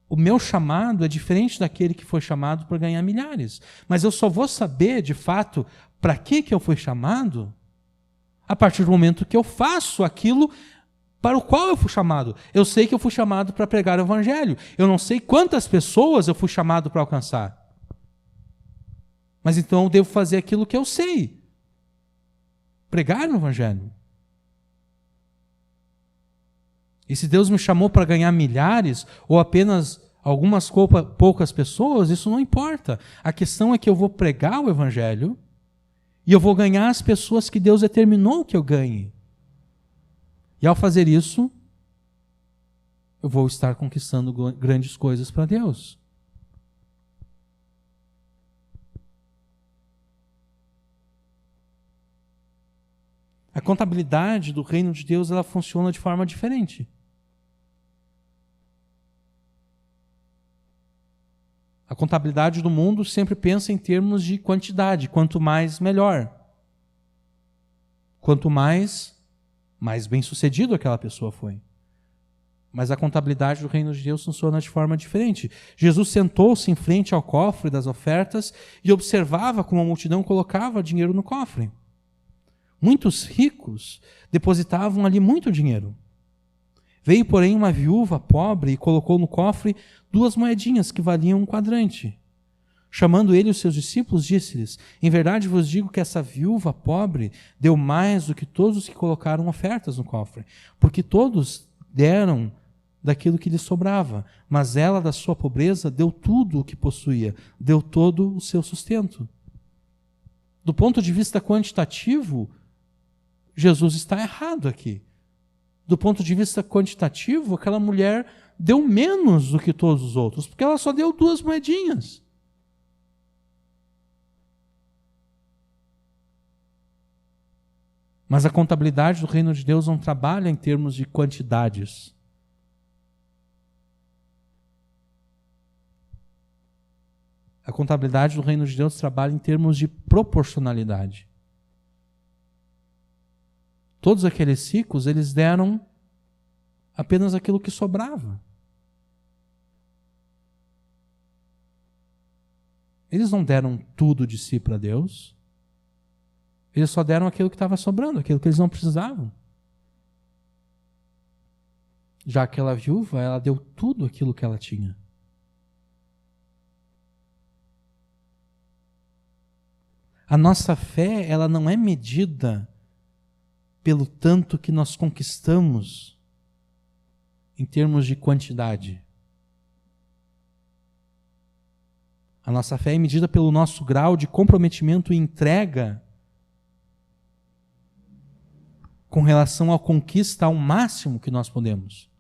o meu chamado é diferente daquele que foi chamado para ganhar milhares. Mas eu só vou saber, de fato, para que eu fui chamado a partir do momento que eu faço aquilo para o qual eu fui chamado. Eu sei que eu fui chamado para pregar o Evangelho. Eu não sei quantas pessoas eu fui chamado para alcançar. Mas então eu devo fazer aquilo que eu sei. Pregar o Evangelho. E se Deus me chamou para ganhar milhares ou apenas algumas poucas pessoas, isso não importa. A questão é que eu vou pregar o Evangelho e eu vou ganhar as pessoas que Deus determinou que eu ganhe. E ao fazer isso, eu vou estar conquistando grandes coisas para Deus. A contabilidade do reino de Deus, ela funciona de forma diferente. A contabilidade do mundo sempre pensa em termos de quantidade. Quanto mais, melhor. Quanto mais bem-sucedido aquela pessoa foi. Mas a contabilidade do reino de Deus funciona de forma diferente. Jesus sentou-se em frente ao cofre das ofertas e observava como a multidão colocava dinheiro no cofre. Muitos ricos depositavam ali muito dinheiro. Veio, porém, uma viúva pobre e colocou no cofre 2 moedinhas que valiam um quadrante. Chamando ele os seus discípulos, disse-lhes: em verdade vos digo que essa viúva pobre deu mais do que todos os que colocaram ofertas no cofre, porque todos deram daquilo que lhe sobrava, mas ela, da sua pobreza, deu tudo o que possuía, deu todo o seu sustento. Do ponto de vista quantitativo, Jesus está errado aqui. Do ponto de vista quantitativo, aquela mulher deu menos do que todos os outros, porque ela só deu 2 moedinhas. Mas a contabilidade do reino de Deus não trabalha em termos de quantidades. A contabilidade do reino de Deus trabalha em termos de proporcionalidade. Todos aqueles ricos, eles deram apenas aquilo que sobrava. Eles não deram tudo de si para Deus. Eles só deram aquilo que estava sobrando, aquilo que eles não precisavam. Já aquela viúva, ela deu tudo aquilo que ela tinha. A nossa fé, ela não é medida pelo tanto que nós conquistamos em termos de quantidade. A nossa fé é medida pelo nosso grau de comprometimento e entrega com relação à conquista ao máximo que nós podemos.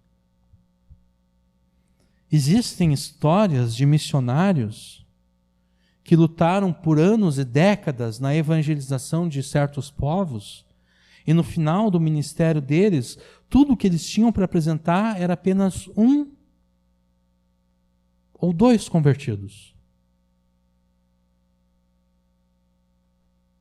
Existem histórias de missionários que lutaram por anos e décadas na evangelização de certos povos, e no final do ministério deles, tudo o que eles tinham para apresentar era apenas 1 ou 2 convertidos.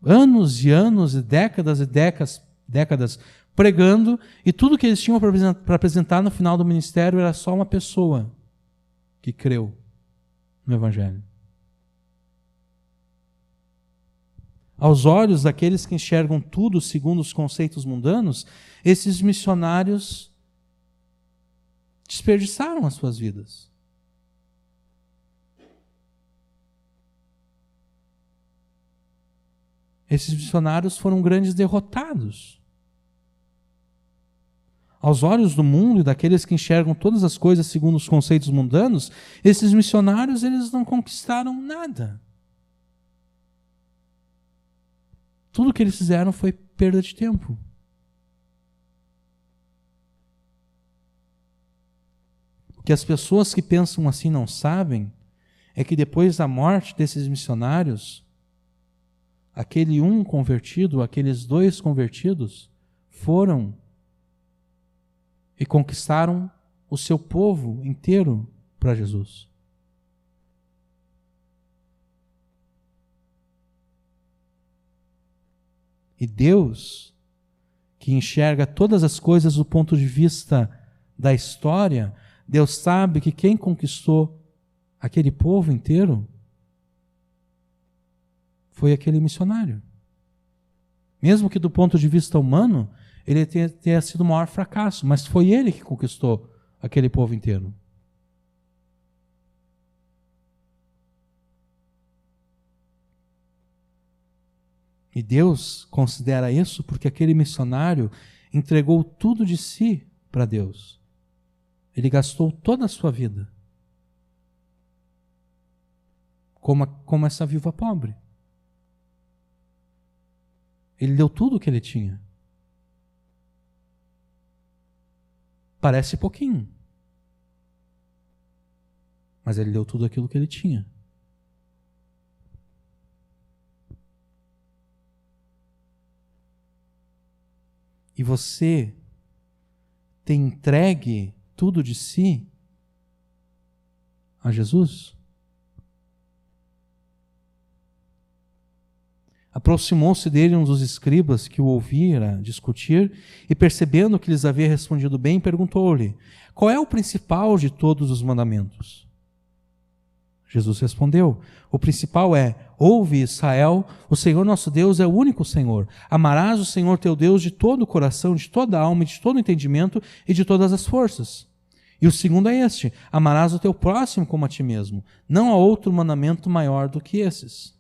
Anos e anos e décadas pregando, e tudo que eles tinham para apresentar no final do ministério era só uma pessoa que creu no Evangelho. Aos olhos daqueles que enxergam tudo segundo os conceitos mundanos, esses missionários desperdiçaram as suas vidas. Esses missionários foram grandes derrotados. Aos olhos do mundo e daqueles que enxergam todas as coisas segundo os conceitos mundanos, esses missionários, eles não conquistaram nada. Tudo que eles fizeram foi perda de tempo. O que as pessoas que pensam assim não sabem é que depois da morte desses missionários, aquele um convertido, aqueles dois convertidos, foram e conquistaram o seu povo inteiro para Jesus. E Deus, que enxerga todas as coisas do ponto de vista da história, Deus sabe que quem conquistou aquele povo inteiro foi aquele missionário. Mesmo que do ponto de vista humano, ele tenha sido o maior fracasso, mas foi ele que conquistou aquele povo inteiro. E Deus considera isso porque aquele missionário entregou tudo de si para Deus. Ele gastou toda a sua vida. Como essa viúva pobre. Ele deu tudo o que ele tinha. Parece pouquinho. Mas ele deu tudo aquilo que ele tinha. E você tem entregue tudo de si a Jesus? Aproximou-se dele um dos escribas que o ouvira discutir e, percebendo que lhes havia respondido bem, perguntou-lhe: qual é o principal de todos os mandamentos? Jesus respondeu: o principal é: ouve, Israel, o Senhor nosso Deus é o único Senhor. Amarás o Senhor teu Deus de todo o coração, de toda a alma, de todo o entendimento e de todas as forças. E o segundo é este: amarás o teu próximo como a ti mesmo. Não há outro mandamento maior do que esses.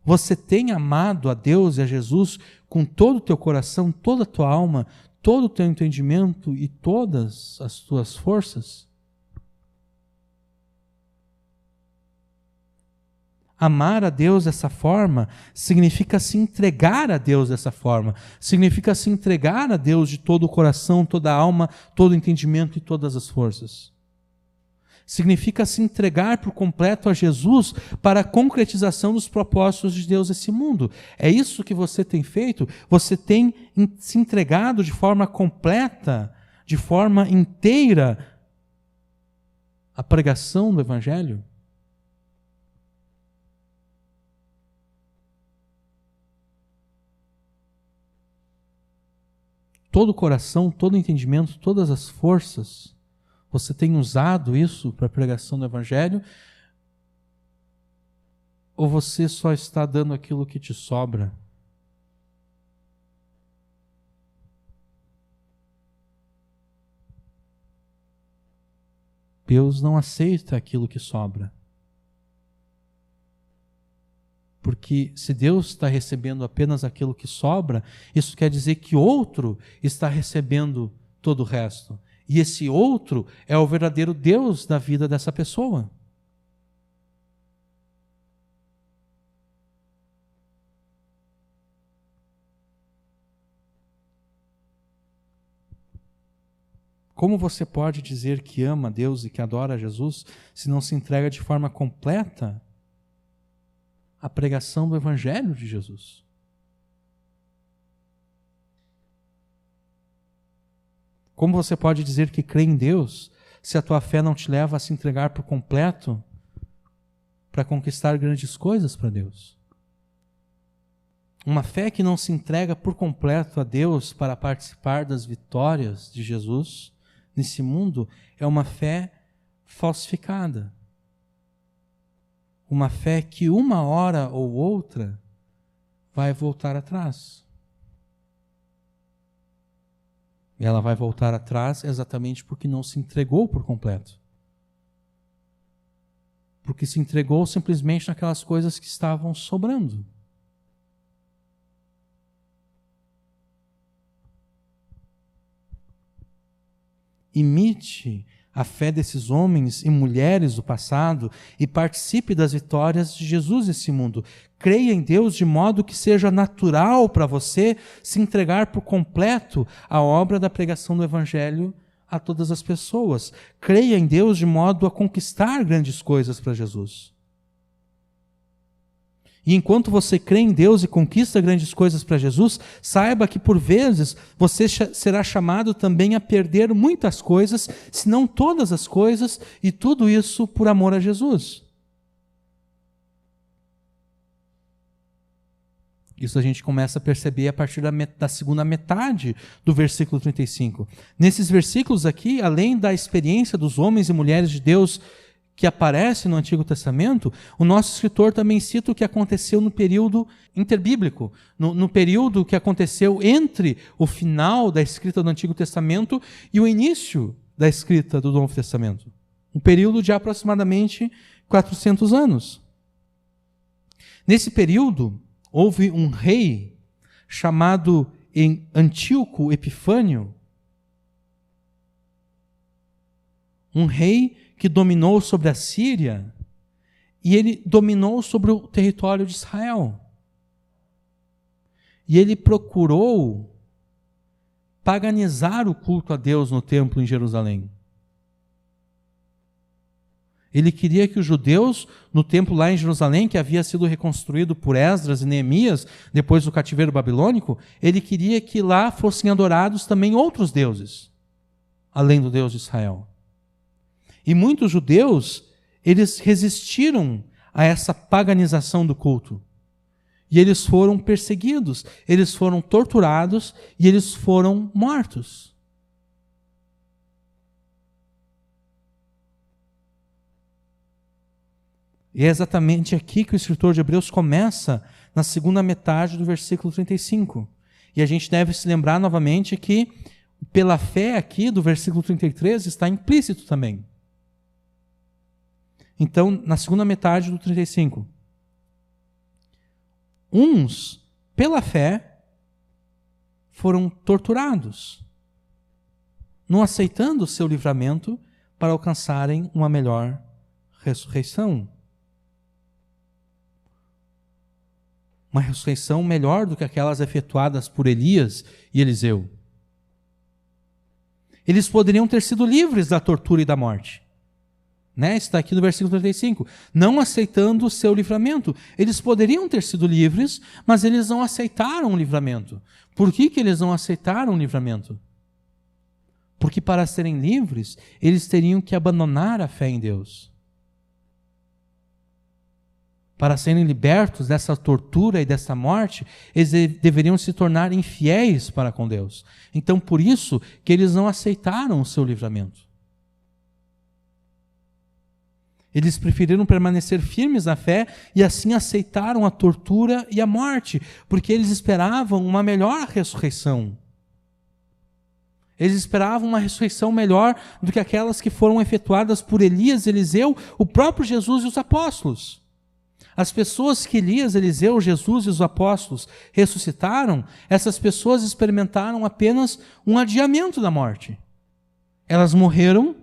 Você tem amado a Deus e a Jesus com todo o teu coração, toda a tua alma, todo o teu entendimento e todas as tuas forças? Amar a Deus dessa forma significa se entregar a Deus dessa forma. Significa se entregar a Deus de todo o coração, toda a alma, todo o entendimento e todas as forças. Significa se entregar por completo a Jesus para a concretização dos propósitos de Deus nesse mundo. É isso que você tem feito? Você tem se entregado de forma completa, de forma inteira, à pregação do Evangelho? Todo o coração, todo o entendimento, todas as forças, você tem usado isso para a pregação do Evangelho? Ou você só está dando aquilo que te sobra? Deus não aceita aquilo que sobra. Porque se Deus está recebendo apenas aquilo que sobra, isso quer dizer que outro está recebendo todo o resto. E esse outro é o verdadeiro Deus da vida dessa pessoa. Como você pode dizer que ama a Deus e que adora Jesus se não se entrega de forma completa à pregação do Evangelho de Jesus? Como você pode dizer que crê em Deus se a tua fé não te leva a se entregar por completo para conquistar grandes coisas para Deus? Uma fé que não se entrega por completo a Deus para participar das vitórias de Jesus nesse mundo é uma fé falsificada. Uma fé que uma hora ou outra vai voltar atrás. E ela vai voltar atrás exatamente porque não se entregou por completo. Porque se entregou simplesmente naquelas coisas que estavam sobrando. Imite a fé desses homens e mulheres do passado e participe das vitórias de Jesus nesse mundo. Creia em Deus de modo que seja natural para você se entregar por completo à obra da pregação do Evangelho a todas as pessoas. Creia em Deus de modo a conquistar grandes coisas para Jesus. E enquanto você crê em Deus e conquista grandes coisas para Jesus, saiba que por vezes você será chamado também a perder muitas coisas, se não todas as coisas, e tudo isso por amor a Jesus. Isso a gente começa a perceber a partir da segunda metade do versículo 35. Nesses versículos aqui, além da experiência dos homens e mulheres de Deus que aparece no Antigo Testamento, o nosso escritor também cita o que aconteceu no período interbíblico, no período que aconteceu entre o final da escrita do Antigo Testamento e o início da escrita do Novo Testamento. Um período de aproximadamente 400 anos. Nesse período, houve um rei chamado Antíoco Epifânio, um rei que dominou sobre a Síria, e ele dominou sobre o território de Israel. E ele procurou paganizar o culto a Deus no templo em Jerusalém. Ele queria que os judeus, no templo lá em Jerusalém, que havia sido reconstruído por Esdras e Neemias, depois do cativeiro babilônico, ele queria que lá fossem adorados também outros deuses, além do Deus de Israel. E muitos judeus, eles resistiram a essa paganização do culto. E eles foram perseguidos, eles foram torturados e eles foram mortos. E é exatamente aqui que o escritor de Hebreus começa, na segunda metade do versículo 35. E a gente deve se lembrar novamente que, pela fé aqui do versículo 33, está implícito também. Então, na segunda metade do 35, uns, pela fé, foram torturados, não aceitando o seu livramento para alcançarem uma melhor ressurreição. Uma ressurreição melhor do que aquelas efetuadas por Elias e Eliseu. Eles poderiam ter sido livres da tortura e da morte. Está aqui no versículo 35. Não aceitando o seu livramento. Eles poderiam ter sido livres, mas eles não aceitaram o livramento. Por que eles não aceitaram o livramento? Porque para serem livres, eles teriam que abandonar a fé em Deus. Para serem libertos dessa tortura e dessa morte, eles deveriam se tornar infiéis para com Deus. Então, por isso que eles não aceitaram o seu livramento. Eles preferiram permanecer firmes na fé e assim aceitaram a tortura e a morte, porque eles esperavam uma melhor ressurreição. Eles esperavam uma ressurreição melhor do que aquelas que foram efetuadas por Elias, Eliseu, o próprio Jesus e os apóstolos. As pessoas que Elias, Eliseu, Jesus e os apóstolos ressuscitaram, essas pessoas experimentaram apenas um adiamento da morte. Elas morreram,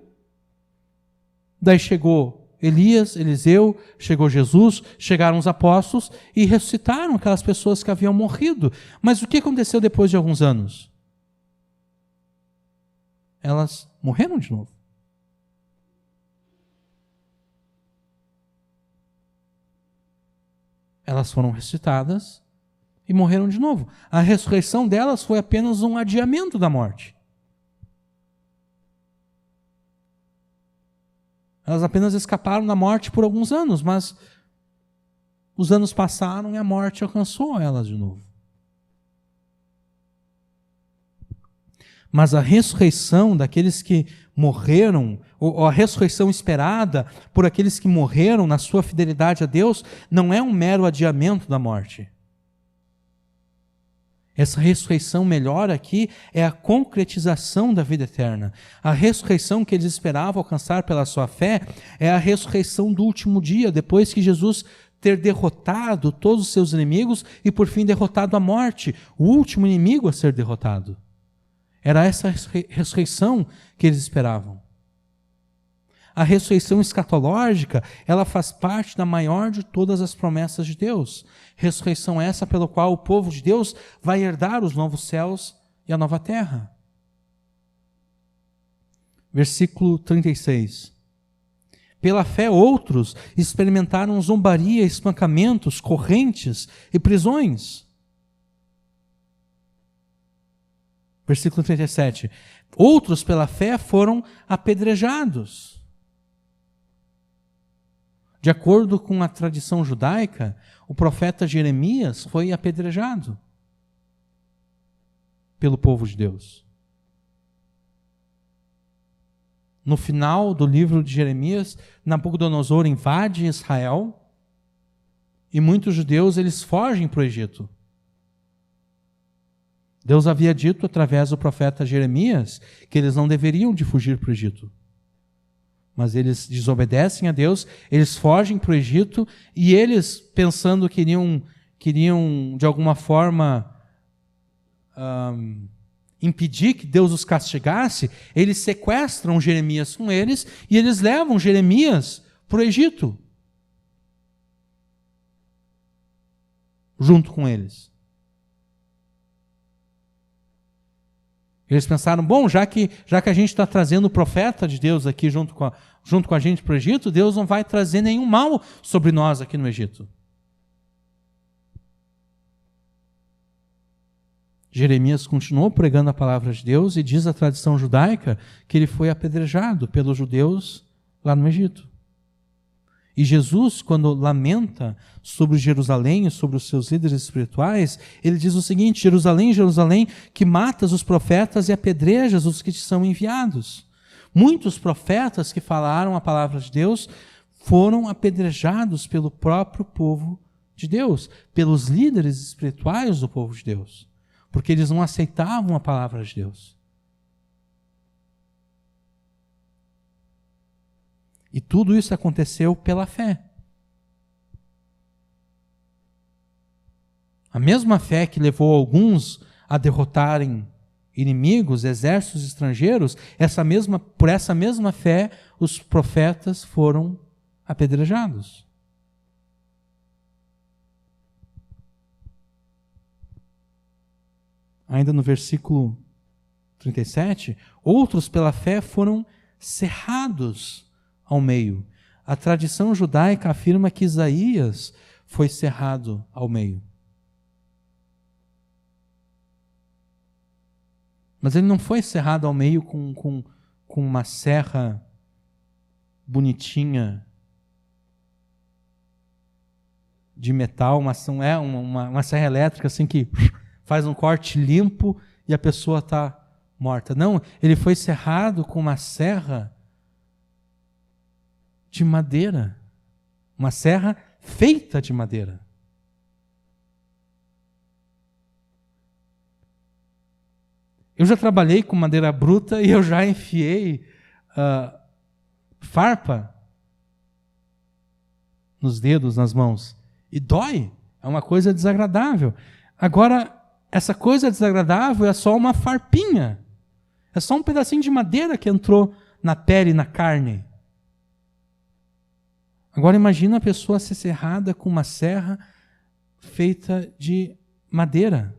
daí chegou Elias, Eliseu, chegou Jesus, chegaram os apóstolos e ressuscitaram aquelas pessoas que haviam morrido. Mas o que aconteceu depois de alguns anos? Elas morreram de novo. Elas foram ressuscitadas e morreram de novo. A ressurreição delas foi apenas um adiamento da morte. Elas apenas escaparam da morte por alguns anos, mas os anos passaram e a morte alcançou elas de novo. Mas a ressurreição daqueles que morreram, ou a ressurreição esperada por aqueles que morreram na sua fidelidade a Deus, não é um mero adiamento da morte. Essa ressurreição melhor aqui é a concretização da vida eterna. A ressurreição que eles esperavam alcançar pela sua fé é a ressurreição do último dia, depois que Jesus ter derrotado todos os seus inimigos e por fim derrotado a morte, o último inimigo a ser derrotado. Era essa ressurreição que eles esperavam. A ressurreição escatológica, ela faz parte da maior de todas as promessas de Deus. Ressurreição essa pela qual o povo de Deus vai herdar os novos céus e a nova terra. Versículo 36. Pela fé, outros experimentaram zombaria, espancamentos, correntes e prisões. Versículo 37. Outros, pela fé, foram apedrejados. De acordo com a tradição judaica, o profeta Jeremias foi apedrejado pelo povo de Deus. No final do livro de Jeremias, Nabucodonosor invade Israel e muitos judeus eles fogem para o Egito. Deus havia dito através do profeta Jeremias que eles não deveriam de fugir para o Egito. Mas eles desobedecem a Deus, eles fogem para o Egito e eles, pensando que queriam de alguma forma impedir que Deus os castigasse, eles sequestram Jeremias com eles e eles levam Jeremias para o Egito, junto com eles. Eles pensaram, bom, já que a gente está trazendo o profeta de Deus aqui junto com a gente para o Egito, Deus não vai trazer nenhum mal sobre nós aqui no Egito. Jeremias continuou pregando a palavra de Deus e diz a tradição judaica que ele foi apedrejado pelos judeus lá no Egito. E Jesus, quando lamenta sobre Jerusalém e sobre os seus líderes espirituais, ele diz o seguinte: Jerusalém, Jerusalém, que matas os profetas e apedrejas os que te são enviados. Muitos profetas que falaram a palavra de Deus foram apedrejados pelo próprio povo de Deus, pelos líderes espirituais do povo de Deus, porque eles não aceitavam a palavra de Deus. E tudo isso aconteceu pela fé. A mesma fé que levou alguns a derrotarem inimigos, exércitos estrangeiros, por essa mesma fé, os profetas foram apedrejados. Ainda no versículo 37, outros pela fé foram cerrados ao meio. A tradição judaica afirma que Isaías foi cerrado ao meio. Mas ele não foi cerrado ao meio com uma serra bonitinha de metal, uma serra elétrica assim que faz um corte limpo e a pessoa está morta. Não, ele foi cerrado com uma serra de madeira, uma serra feita de madeira. Eu já trabalhei com madeira bruta e eu já enfiei farpa nos dedos, nas mãos. E dói, é uma coisa desagradável. Agora, essa coisa desagradável é só uma farpinha. É só um pedacinho de madeira que entrou na pele, na carne. Agora imagina a pessoa ser cerrada com uma serra feita de madeira.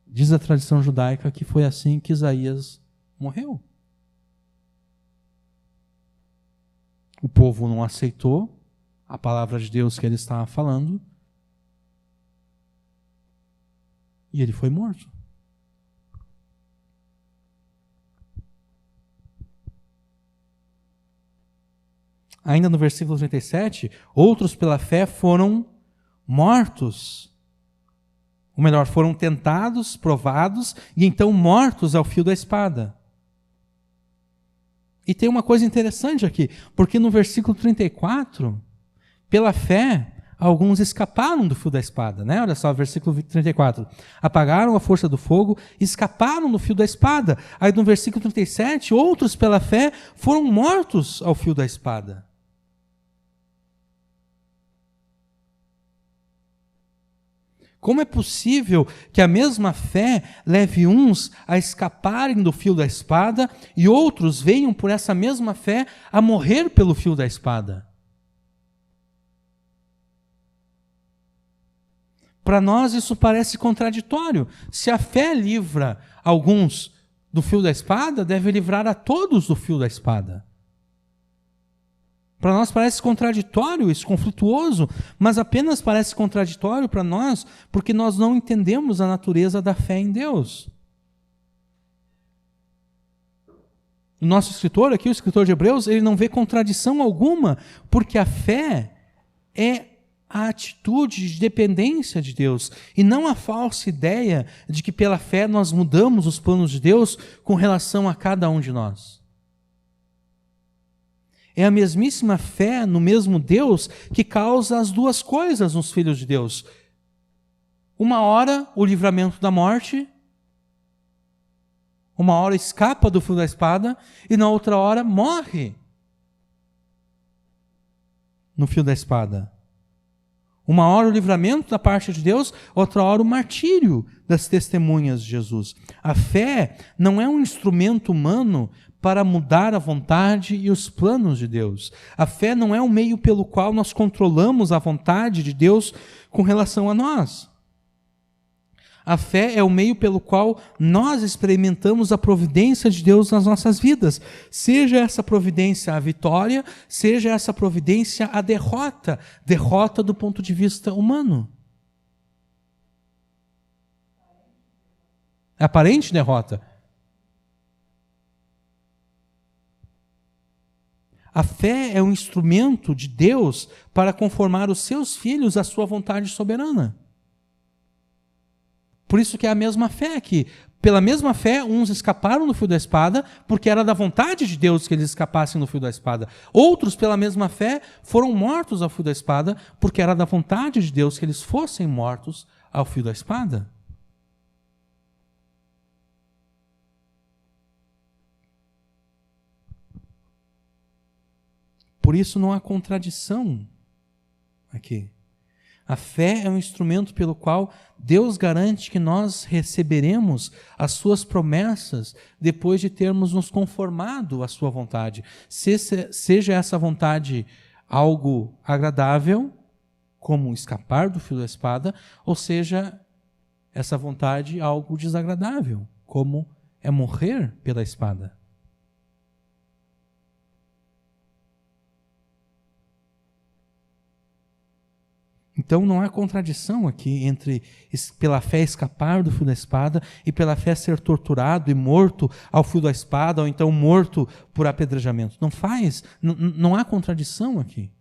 Diz a tradição judaica que foi assim que Isaías morreu. O povo não aceitou a palavra de Deus que ele estava falando e ele foi morto. Ainda no versículo 37, outros pela fé foram mortos. Ou melhor, foram tentados, provados e então mortos ao fio da espada. E tem uma coisa interessante aqui, porque no versículo 34, pela fé, alguns escaparam do fio da espada, né? Olha só, versículo 34. Apagaram a força do fogo, escaparam do fio da espada. Aí no versículo 37, outros pela fé foram mortos ao fio da espada. Como é possível que a mesma fé leve uns a escaparem do fio da espada e outros venham por essa mesma fé a morrer pelo fio da espada? Para nós isso parece contraditório. Se a fé livra alguns do fio da espada, deve livrar a todos do fio da espada. Para nós parece contraditório isso, conflituoso, mas apenas parece contraditório para nós porque nós não entendemos a natureza da fé em Deus. O nosso escritor aqui, o escritor de Hebreus, ele não vê contradição alguma, porque a fé é a atitude de dependência de Deus, e não a falsa ideia de que pela fé nós mudamos os planos de Deus com relação a cada um de nós. É a mesmíssima fé no mesmo Deus que causa as duas coisas nos filhos de Deus. Uma hora, o livramento da morte, uma hora escapa do fio da espada, e na outra hora morre no fio da espada. Uma hora o livramento da parte de Deus, outra hora o martírio das testemunhas de Jesus. A fé não é um instrumento humano para mudar a vontade e os planos de Deus. A fé não é um meio pelo qual nós controlamos a vontade de Deus com relação a nós. A fé é o meio pelo qual nós experimentamos a providência de Deus nas nossas vidas. Seja essa providência a vitória, seja essa providência a derrota. Derrota do ponto de vista humano. Aparente derrota. A fé é um instrumento de Deus para conformar os seus filhos à sua vontade soberana. Por isso que é a mesma fé aqui. Pela mesma fé, uns escaparam do fio da espada, porque era da vontade de Deus que eles escapassem do fio da espada. Outros, pela mesma fé, foram mortos ao fio da espada, porque era da vontade de Deus que eles fossem mortos ao fio da espada. Por isso não há contradição aqui. A fé é um instrumento pelo qual Deus garante que nós receberemos as suas promessas depois de termos nos conformado à sua vontade. Seja essa vontade algo agradável, como escapar do fio da espada, ou seja essa vontade algo desagradável, como é morrer pela espada. Então não há contradição aqui entre pela fé escapar do fio da espada e pela fé ser torturado e morto ao fio da espada, ou então morto por apedrejamento. Não há contradição aqui.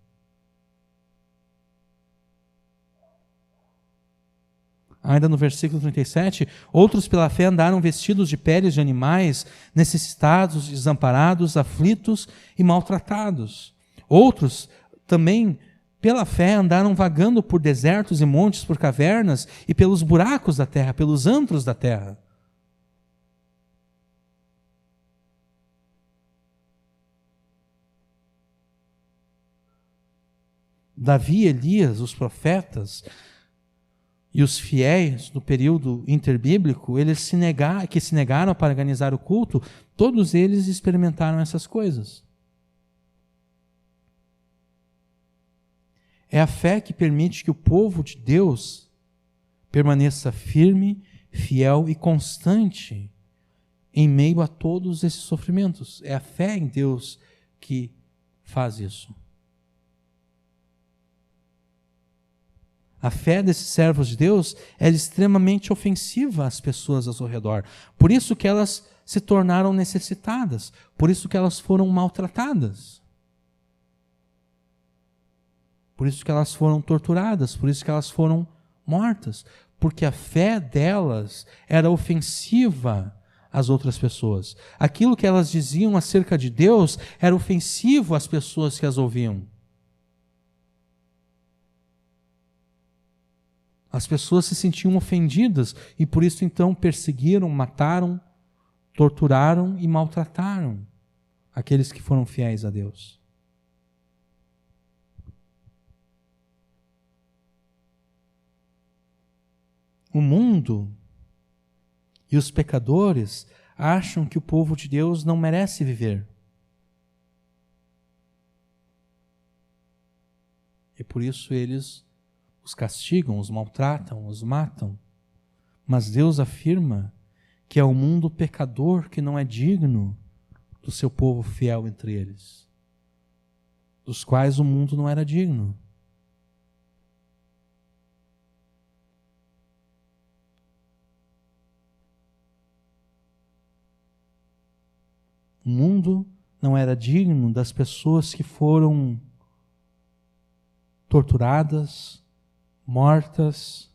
Ainda no versículo 37, outros pela fé andaram vestidos de peles de animais, necessitados, desamparados, aflitos e maltratados. Outros também pela fé andaram vagando por desertos e montes, por cavernas e pelos buracos da terra, pelos antros da terra. Davi, Elias, os profetas e os fiéis do período interbíblico, que se negaram a paganizar o culto, todos eles experimentaram essas coisas. É a fé que permite que o povo de Deus permaneça firme, fiel e constante em meio a todos esses sofrimentos. É a fé em Deus que faz isso. A fé desses servos de Deus é extremamente ofensiva às pessoas ao seu redor. Por isso que elas se tornaram necessitadas. Por isso que elas foram maltratadas. Por isso que elas foram torturadas, por isso que elas foram mortas, porque a fé delas era ofensiva às outras pessoas. Aquilo que elas diziam acerca de Deus era ofensivo às pessoas que as ouviam. As pessoas se sentiam ofendidas e por isso então perseguiram, mataram, torturaram e maltrataram aqueles que foram fiéis a Deus. O mundo e os pecadores acham que o povo de Deus não merece viver. E por isso eles os castigam, os maltratam, os matam. Mas Deus afirma que é o mundo pecador que não é digno do seu povo fiel entre eles, dos quais o mundo não era digno. O mundo não era digno das pessoas que foram torturadas, mortas,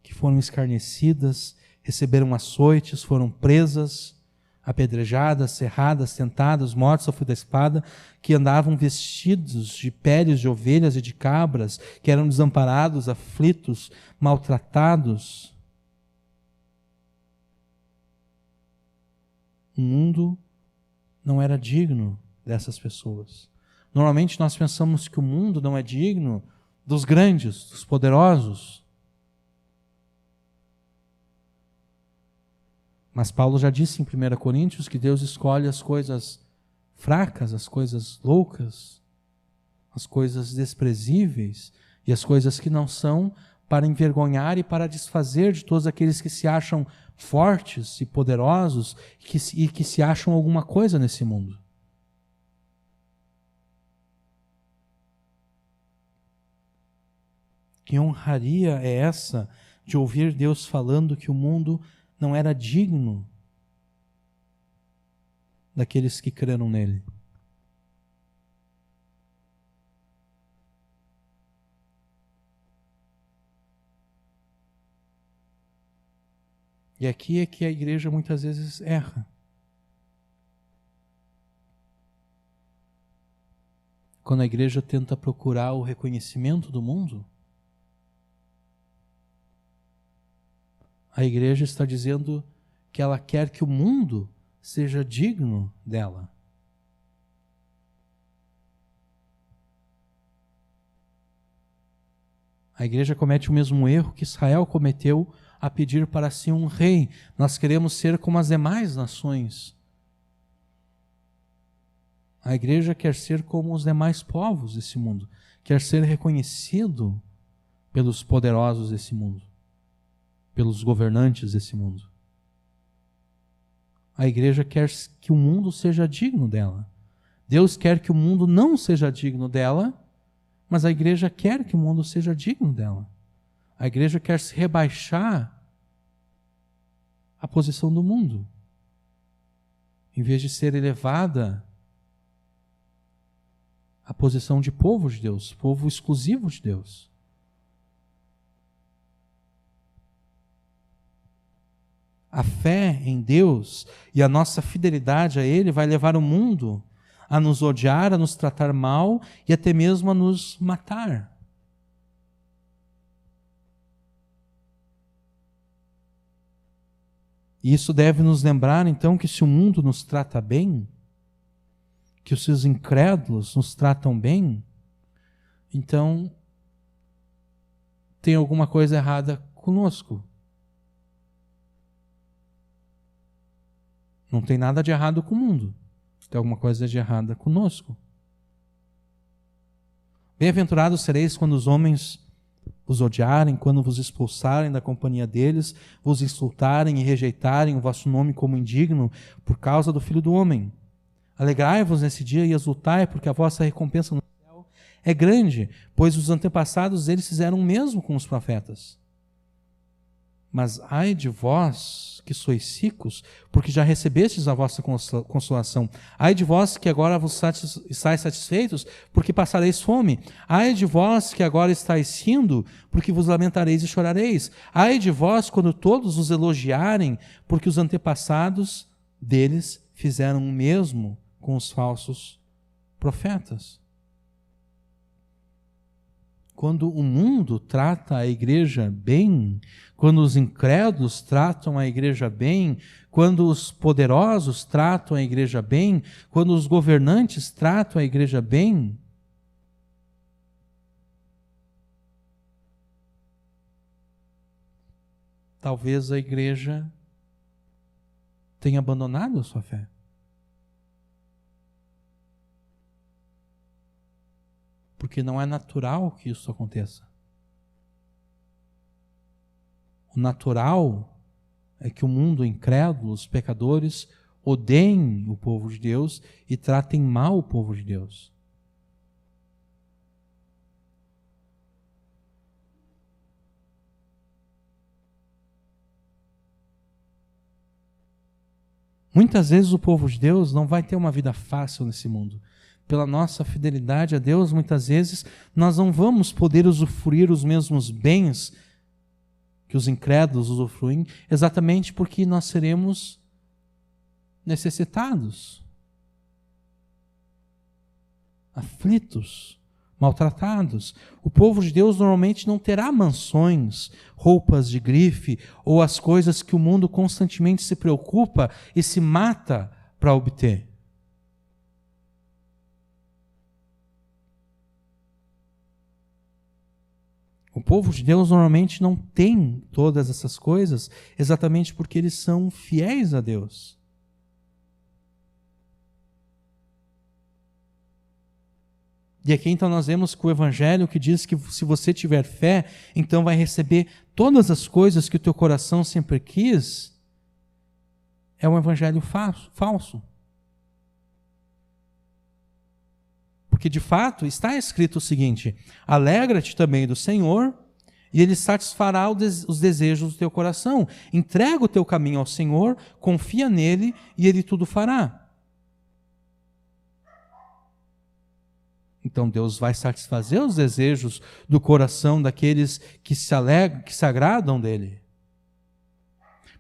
que foram escarnecidas, receberam açoites, foram presas, apedrejadas, serradas, tentadas, mortas ao fio da espada, que andavam vestidos de peles de ovelhas e de cabras, que eram desamparados, aflitos, maltratados. O mundo não era digno dessas pessoas. Normalmente nós pensamos que o mundo não é digno dos grandes, dos poderosos. Mas Paulo já disse em 1 Coríntios que Deus escolhe as coisas fracas, as coisas loucas, as coisas desprezíveis e as coisas que não são, para envergonhar e para desfazer de todos aqueles que se acham fortes e poderosos e que se acham alguma coisa nesse mundo. Que honraria é essa de ouvir Deus falando que o mundo não era digno daqueles que creram nele? E aqui é que a igreja muitas vezes erra. Quando a igreja tenta procurar o reconhecimento do mundo, a igreja está dizendo que ela quer que o mundo seja digno dela. A igreja comete o mesmo erro que Israel cometeu a pedir para si um rei. Nós queremos ser como as demais nações. A igreja quer ser como os demais povos desse mundo. Quer ser reconhecido pelos poderosos desse mundo, pelos governantes desse mundo. A igreja quer que o mundo seja digno dela. Deus quer que o mundo não seja digno dela, mas a igreja quer que o mundo seja digno dela. A igreja quer se rebaixar à posição do mundo, em vez de ser elevada à posição de povo de Deus, povo exclusivo de Deus. A fé em Deus e a nossa fidelidade a Ele vai levar o mundo a nos odiar, a nos tratar mal e até mesmo a nos matar. E isso deve nos lembrar, então, que se o mundo nos trata bem, que os seus incrédulos nos tratam bem, então tem alguma coisa errada conosco. Não tem nada de errado com o mundo. Tem alguma coisa de errada conosco. Bem-aventurados sereis quando os homens vos odiarem, quando vos expulsarem da companhia deles, vos insultarem e rejeitarem o vosso nome como indigno por causa do Filho do Homem. Alegrai-vos nesse dia e exultai, porque a vossa recompensa no céu é grande, pois os antepassados deles fizeram o mesmo com os profetas. Mas ai de vós que sois ricos, porque já recebestes a vossa consolação. Ai de vós que agora vos estáis satisfeitos, porque passareis fome. Ai de vós que agora estáis rindo, porque vos lamentareis e chorareis. Ai de vós quando todos os elogiarem, porque os antepassados deles fizeram o mesmo com os falsos profetas. Quando o mundo trata a igreja bem, quando os incrédulos tratam a igreja bem, quando os poderosos tratam a igreja bem, quando os governantes tratam a igreja bem, talvez a igreja tenha abandonado a sua fé. Porque não é natural que isso aconteça. O natural é que o mundo incrédulo, os pecadores, odeiem o povo de Deus e tratem mal o povo de Deus. Muitas vezes o povo de Deus não vai ter uma vida fácil nesse mundo. Pela nossa fidelidade a Deus, muitas vezes nós não vamos poder usufruir os mesmos bens que os incrédulos usufruem, exatamente porque nós seremos necessitados, aflitos, maltratados. O povo de Deus normalmente não terá mansões, roupas de grife ou as coisas que o mundo constantemente se preocupa e se mata para obter. O povo de Deus normalmente não tem todas essas coisas exatamente porque eles são fiéis a Deus. E aqui então nós vemos que o Evangelho que diz que se você tiver fé, então vai receber todas as coisas que o teu coração sempre quis, é um Evangelho falso. Porque de fato está escrito o seguinte: alegra-te também do Senhor, e Ele satisfará os desejos do teu coração. Entrega o teu caminho ao Senhor, confia nele e Ele tudo fará. Então Deus vai satisfazer os desejos do coração daqueles que se alegram, que se agradam dele.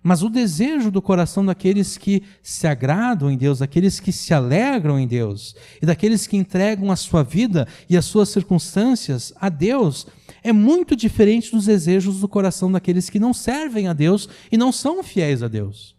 Mas o desejo do coração daqueles que se agradam em Deus, daqueles que se alegram em Deus, e daqueles que entregam a sua vida e as suas circunstâncias a Deus, é muito diferente dos desejos do coração daqueles que não servem a Deus e não são fiéis a Deus.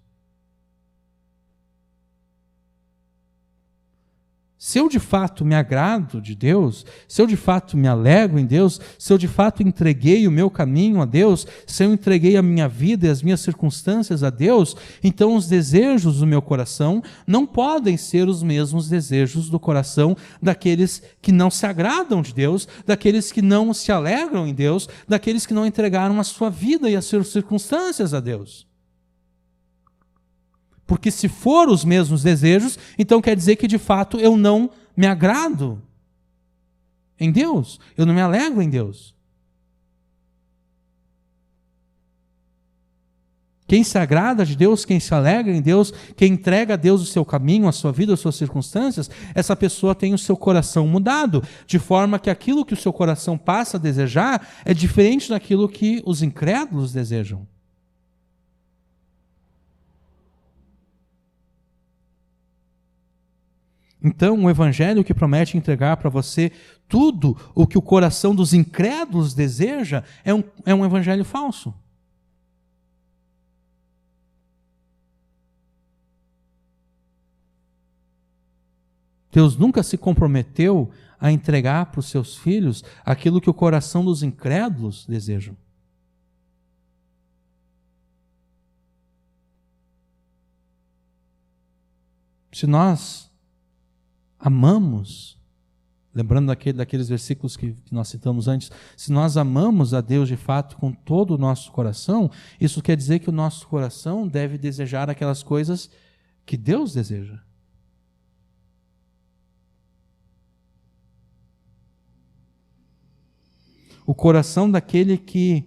Se eu de fato me agrado de Deus, se eu de fato me alegro em Deus, se eu de fato entreguei o meu caminho a Deus, se eu entreguei a minha vida e as minhas circunstâncias a Deus, então os desejos do meu coração não podem ser os mesmos desejos do coração daqueles que não se agradam de Deus, daqueles que não se alegram em Deus, daqueles que não entregaram a sua vida e as suas circunstâncias a Deus. Porque se for os mesmos desejos, então quer dizer que de fato eu não me agrado em Deus, eu não me alegro em Deus. Quem se agrada de Deus, quem se alegra em Deus, quem entrega a Deus o seu caminho, a sua vida, as suas circunstâncias, essa pessoa tem o seu coração mudado, de forma que aquilo que o seu coração passa a desejar é diferente daquilo que os incrédulos desejam. Então, o Evangelho que promete entregar para você tudo o que o coração dos incrédulos deseja é um Evangelho falso. Deus nunca se comprometeu a entregar para os seus filhos aquilo que o coração dos incrédulos desejam. Se nós amamos, lembrando daqueles versículos que nós citamos antes, se nós amamos a Deus de fato com todo o nosso coração, isso quer dizer que o nosso coração deve desejar aquelas coisas que Deus deseja. O coração daquele que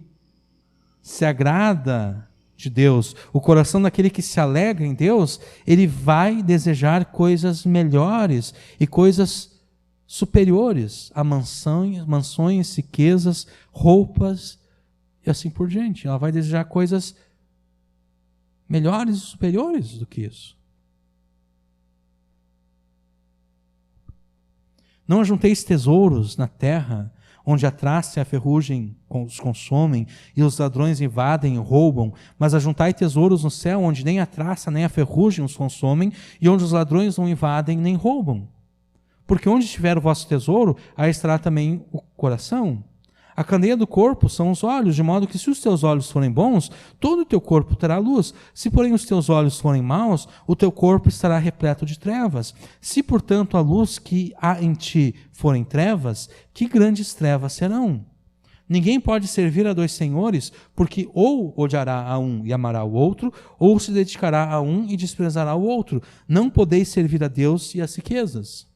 se agrada de Deus, o coração daquele que se alegra em Deus, ele vai desejar coisas melhores e coisas superiores a mansões, riquezas, roupas e assim por diante. Ela vai desejar coisas melhores e superiores do que isso. Não ajunteis tesouros na terra, onde a traça e a ferrugem os consomem, e os ladrões invadem e roubam, mas ajuntai tesouros no céu, onde nem a traça nem a ferrugem os consomem, e onde os ladrões não invadem nem roubam. Porque onde estiver o vosso tesouro, aí estará também o coração. A candeia do corpo são os olhos, de modo que se os teus olhos forem bons, todo o teu corpo terá luz. Se, porém, os teus olhos forem maus, o teu corpo estará repleto de trevas. Se, portanto, a luz que há em ti forem trevas, que grandes trevas serão? Ninguém pode servir a dois senhores, porque ou odiará a um e amará o outro, ou se dedicará a um e desprezará o outro. Não podeis servir a Deus e às riquezas.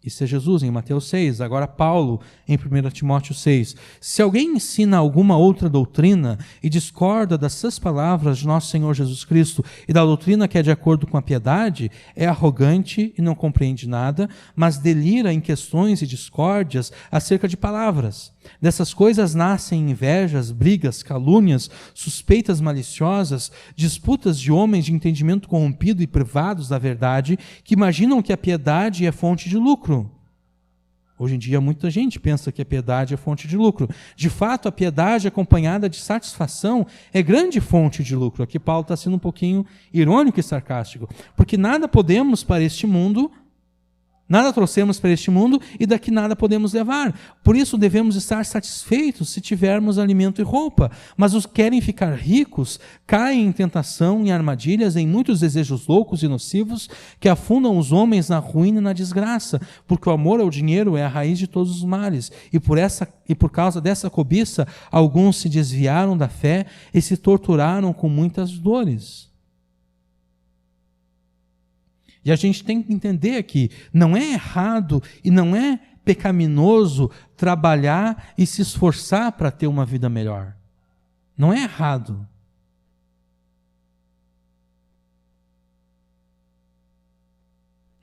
Isso é Jesus em Mateus 6. Agora Paulo em 1 Timóteo 6. Se alguém ensina alguma outra doutrina e discorda das palavras de nosso Senhor Jesus Cristo e da doutrina que é de acordo com a piedade, é arrogante e não compreende nada, mas delira em questões e discórdias acerca de palavras. Dessas coisas nascem invejas, brigas, calúnias, suspeitas maliciosas, disputas de homens de entendimento corrompido e privados da verdade, que imaginam que a piedade é fonte de lucro. Hoje em dia muita gente pensa que a piedade é fonte de lucro. De fato, a piedade acompanhada de satisfação é grande fonte de lucro. Aqui Paulo está sendo um pouquinho irônico e sarcástico, porque nada podemos para este mundo, nada trouxemos para este mundo e daqui nada podemos levar. Por isso devemos estar satisfeitos se tivermos alimento e roupa. Mas os que querem ficar ricos caem em tentação, em armadilhas, em muitos desejos loucos e nocivos que afundam os homens na ruína e na desgraça, porque o amor ao dinheiro é a raiz de todos os males. E por causa dessa cobiça, alguns se desviaram da fé e se torturaram com muitas dores. E a gente tem que entender que não é errado e não é pecaminoso trabalhar e se esforçar para ter uma vida melhor. Não é errado.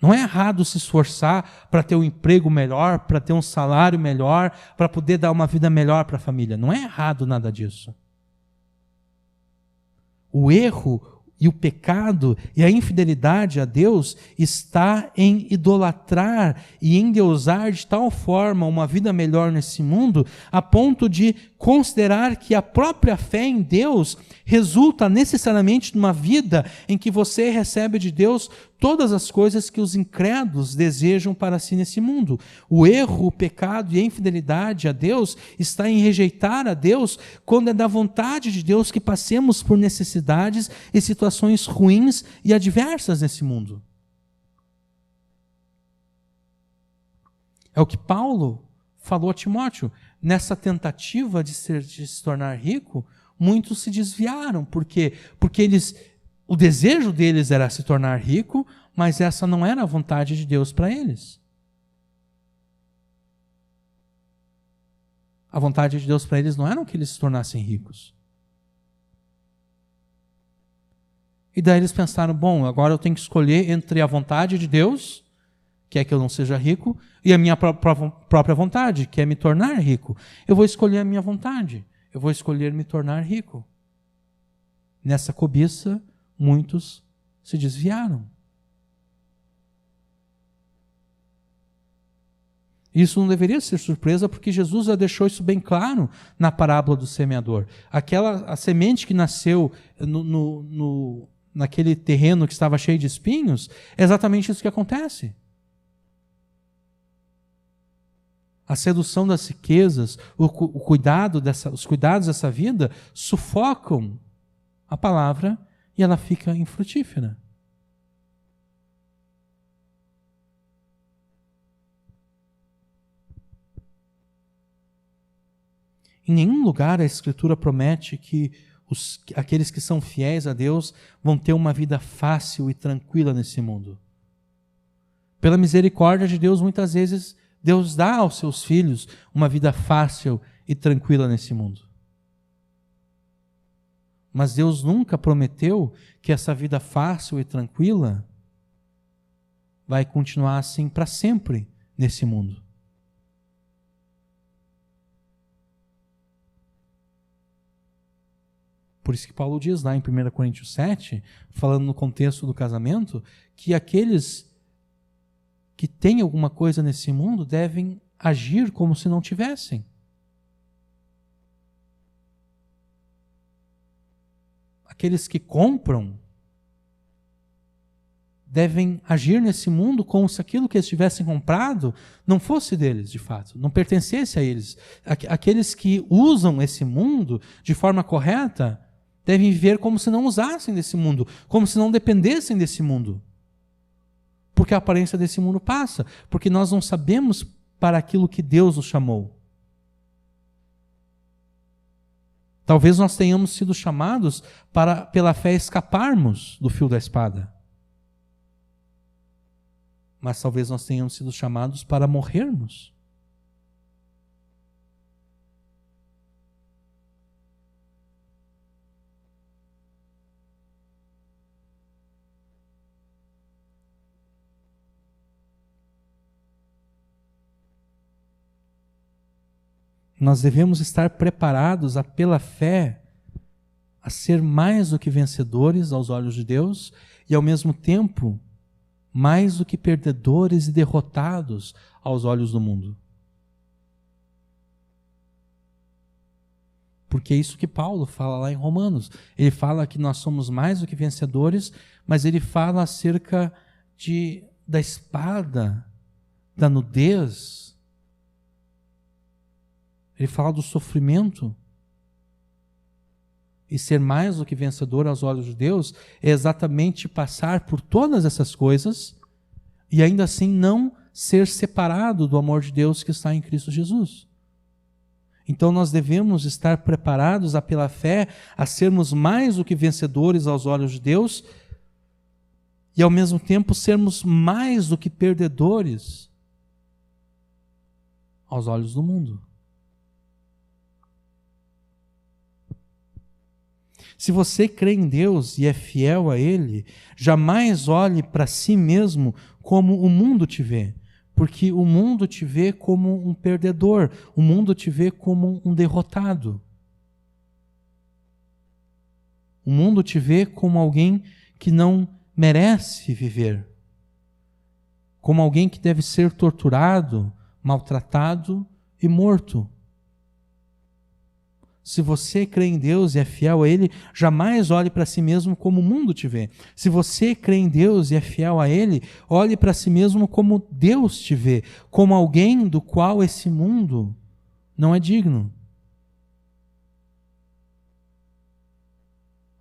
Não é errado se esforçar para ter um emprego melhor, para ter um salário melhor, para poder dar uma vida melhor para a família. Não é errado nada disso. O erro e o pecado e a infidelidade a Deus está em idolatrar e endeusar de tal forma uma vida melhor nesse mundo, a ponto de considerar que a própria fé em Deus resulta necessariamente numa vida em que você recebe de Deus todas as coisas que os incrédulos desejam para si nesse mundo. O erro, o pecado e a infidelidade a Deus está em rejeitar a Deus quando é da vontade de Deus que passemos por necessidades e situações ruins e adversas nesse mundo. É o que Paulo falou a Timóteo. Nessa tentativa de se tornar rico, muitos se desviaram. Por quê? Porque o desejo deles era se tornar rico, mas essa não era a vontade de Deus para eles. A vontade de Deus para eles não era que eles se tornassem ricos. E daí eles pensaram, bom, agora eu tenho que escolher entre a vontade de Deus, que é que eu não seja rico, e a minha própria vontade, que é me tornar rico. Eu vou escolher a minha vontade. Eu vou escolher me tornar rico. Nessa cobiça, muitos se desviaram. Isso não deveria ser surpresa, porque Jesus já deixou isso bem claro na parábola do semeador. A semente que nasceu naquele terreno que estava cheio de espinhos, é exatamente isso que acontece. A sedução das riquezas, os cuidados dessa vida sufocam a palavra e ela fica infrutífera. Em nenhum lugar a Escritura promete que aqueles que são fiéis a Deus vão ter uma vida fácil e tranquila nesse mundo. Pela misericórdia de Deus, muitas vezes, Deus dá aos seus filhos uma vida fácil e tranquila nesse mundo. Mas Deus nunca prometeu que essa vida fácil e tranquila vai continuar assim para sempre nesse mundo. Por isso que Paulo diz lá em 1 Coríntios 7, falando no contexto do casamento, que aqueles que têm alguma coisa nesse mundo devem agir como se não tivessem. Aqueles que compram devem agir nesse mundo como se aquilo que eles tivessem comprado não fosse deles, de fato, não pertencesse a eles. Aqueles que usam esse mundo de forma correta devem viver como se não usassem desse mundo, como se não dependessem desse mundo. Porque a aparência desse mundo passa, porque nós não sabemos para aquilo que Deus nos chamou. Talvez nós tenhamos sido chamados para, pela fé, escaparmos do fio da espada. mas talvez nós tenhamos sido chamados para morrermos. Nós devemos estar preparados pela fé a ser mais do que vencedores aos olhos de Deus e, ao mesmo tempo, mais do que perdedores e derrotados aos olhos do mundo. Porque é isso que Paulo fala lá em Romanos. Ele fala que nós somos mais do que vencedores, mas ele fala acerca da espada, da nudez. Ele fala do sofrimento. E ser mais do que vencedor aos olhos de Deus é exatamente passar por todas essas coisas e ainda assim não ser separado do amor de Deus que está em Cristo Jesus. Então nós devemos estar preparados pela fé a sermos mais do que vencedores aos olhos de Deus e ao mesmo tempo sermos mais do que perdedores aos olhos do mundo. Se você crê em Deus e é fiel a Ele, jamais olhe para si mesmo como o mundo te vê, porque o mundo te vê como um perdedor, o mundo te vê como um derrotado. O mundo te vê como alguém que não merece viver, como alguém que deve ser torturado, maltratado e morto. Se você crê em Deus e é fiel a Ele, jamais olhe para si mesmo como o mundo te vê. Se você crê em Deus e é fiel a Ele, olhe para si mesmo como Deus te vê, como alguém do qual esse mundo não é digno.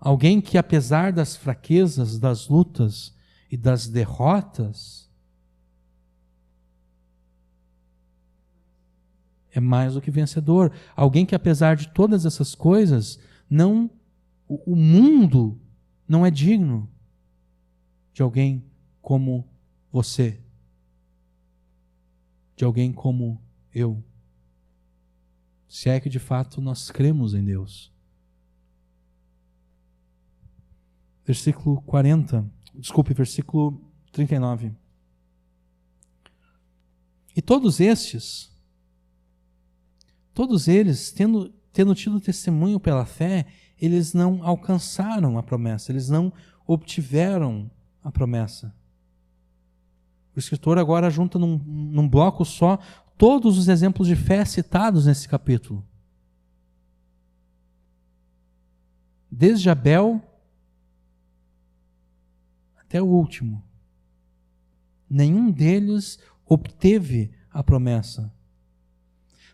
Alguém que, apesar das fraquezas, das lutas e das derrotas, é mais do que vencedor. Alguém que, apesar de todas essas coisas, o mundo não é digno de alguém como você, de alguém como eu. Se é que de fato nós cremos em Deus. Versículo 39. E todos eles, tendo tido testemunho pela fé, eles não alcançaram a promessa, eles não obtiveram a promessa. O escritor agora junta num bloco só todos os exemplos de fé citados nesse capítulo. Desde Abel até o último. Nenhum deles obteve a promessa.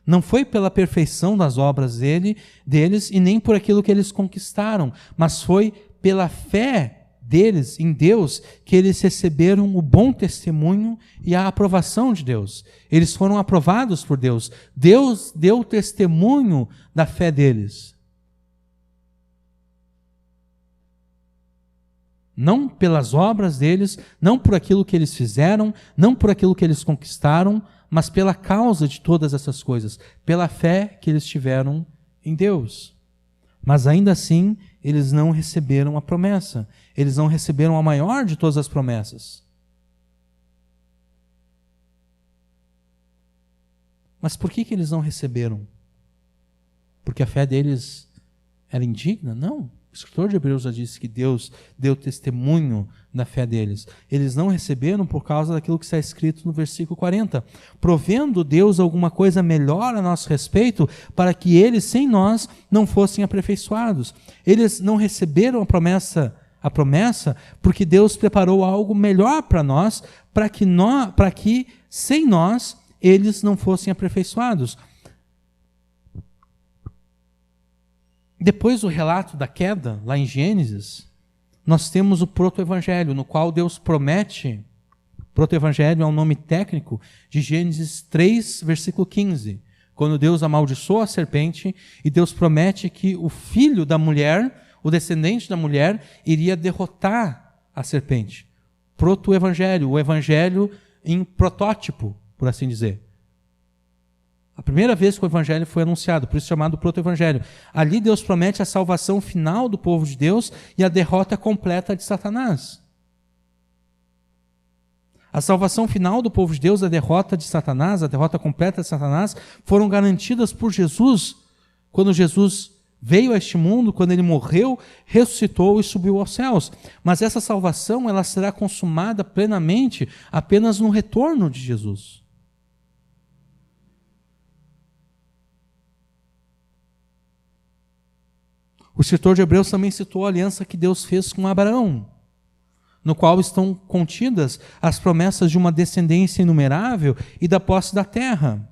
Não foi pela perfeição das obras deles e nem por aquilo que eles conquistaram, mas foi pela fé deles em Deus que eles receberam o bom testemunho e a aprovação de Deus. Eles foram aprovados por Deus. Deus deu testemunho da fé deles. Não pelas obras deles, não por aquilo que eles fizeram, não por aquilo que eles conquistaram, mas pela causa de todas essas coisas, pela fé que eles tiveram em Deus. Mas ainda assim, eles não receberam a promessa. Eles não receberam a maior de todas as promessas. Mas por que eles não receberam? Porque a fé deles era indigna? Não. O escritor de Hebreus já disse que Deus deu testemunho da fé deles. Eles não receberam por causa daquilo que está escrito no versículo 40. Provendo Deus alguma coisa melhor a nosso respeito, para que eles, sem nós, não fossem aperfeiçoados. Eles não receberam a promessa porque Deus preparou algo melhor para nós, para que, sem nós, eles não fossem aperfeiçoados. Depois do relato da queda, lá em Gênesis, nós temos o proto-evangelho, no qual Deus promete, proto-evangelho é um nome técnico de Gênesis 3, versículo 15, quando Deus amaldiçoa a serpente e Deus promete que o filho da mulher, o descendente da mulher, iria derrotar a serpente. Proto-evangelho, o evangelho em protótipo, por assim dizer. A primeira vez que o evangelho foi anunciado, por isso chamado proto-evangelho. Ali Deus promete a salvação final do povo de Deus e a derrota completa de Satanás. A salvação final do povo de Deus, a derrota de Satanás, a derrota completa de Satanás, foram garantidas por Jesus, quando Jesus veio a este mundo, quando ele morreu, ressuscitou e subiu aos céus. Mas essa salvação, ela será consumada plenamente apenas no retorno de Jesus. O escritor de Hebreus também citou a aliança que Deus fez com Abraão, no qual estão contidas as promessas de uma descendência inumerável e da posse da terra.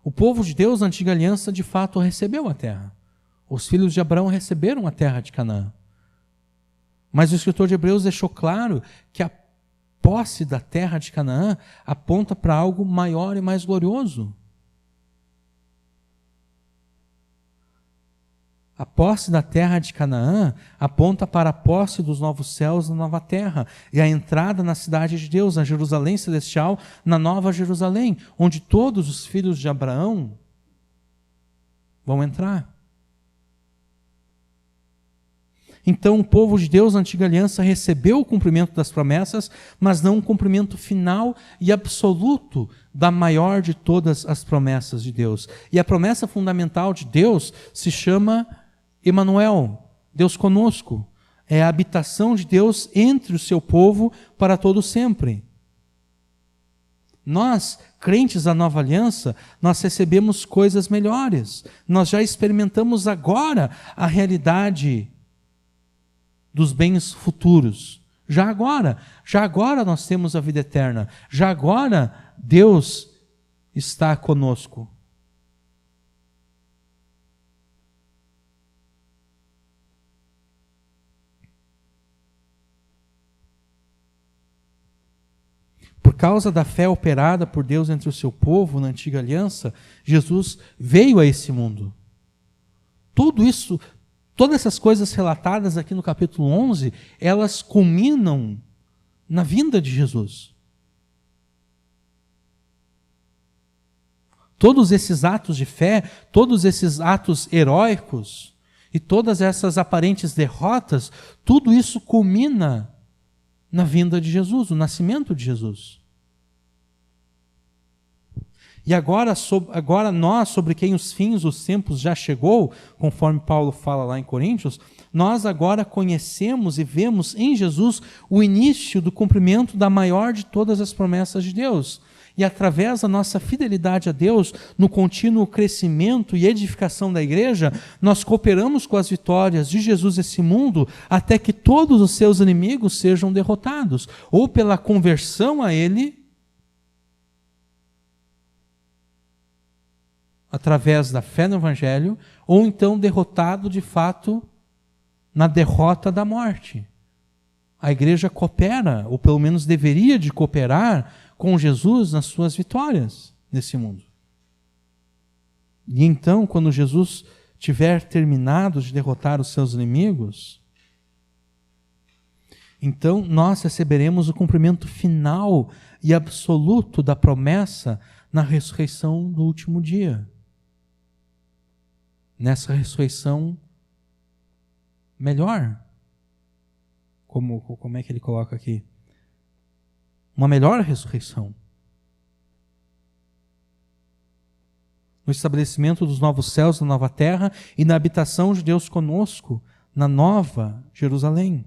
O povo de Deus, na antiga aliança, de fato recebeu a terra. Os filhos de Abraão receberam a terra de Canaã. Mas o escritor de Hebreus deixou claro que a posse da terra de Canaã aponta para algo maior e mais glorioso. A posse da terra de Canaã aponta para a posse dos novos céus na nova terra e a entrada na cidade de Deus, na Jerusalém celestial, na nova Jerusalém, onde todos os filhos de Abraão vão entrar. Então o povo de Deus na antiga aliança recebeu o cumprimento das promessas, mas não o cumprimento final e absoluto da maior de todas as promessas de Deus. E a promessa fundamental de Deus se chama Emanuel, Deus conosco. É a habitação de Deus entre o seu povo para todo sempre. Nós, crentes da nova aliança, nós recebemos coisas melhores. Nós já experimentamos agora a realidade dos bens futuros. Já agora nós temos a vida eterna. Já agora Deus está conosco. Por causa da fé operada por Deus entre o seu povo na antiga aliança, Jesus veio a esse mundo. Tudo isso, todas essas coisas relatadas aqui no capítulo 11, elas culminam na vinda de Jesus. Todos esses atos de fé, todos esses atos heróicos e todas essas aparentes derrotas, tudo isso culmina na vinda de Jesus, no nascimento de Jesus. E agora nós, sobre quem os fins dos tempos já chegou, conforme Paulo fala lá em Coríntios, nós agora conhecemos e vemos em Jesus o início do cumprimento da maior de todas as promessas de Deus. E através da nossa fidelidade a Deus, no contínuo crescimento e edificação da igreja, nós cooperamos com as vitórias de Jesus nesse mundo, até que todos os seus inimigos sejam derrotados, ou pela conversão a Ele, através da fé no Evangelho, ou então derrotado de fato na derrota da morte. A igreja coopera, ou pelo menos deveria de cooperar, com Jesus nas suas vitórias nesse mundo. E então, quando Jesus tiver terminado de derrotar os seus inimigos, então nós receberemos o cumprimento final e absoluto da promessa na ressurreição do último dia. Nessa ressurreição melhor. Como é que ele coloca aqui? Uma melhor ressurreição. No estabelecimento dos novos céus, na nova terra e na habitação de Deus conosco, na nova Jerusalém.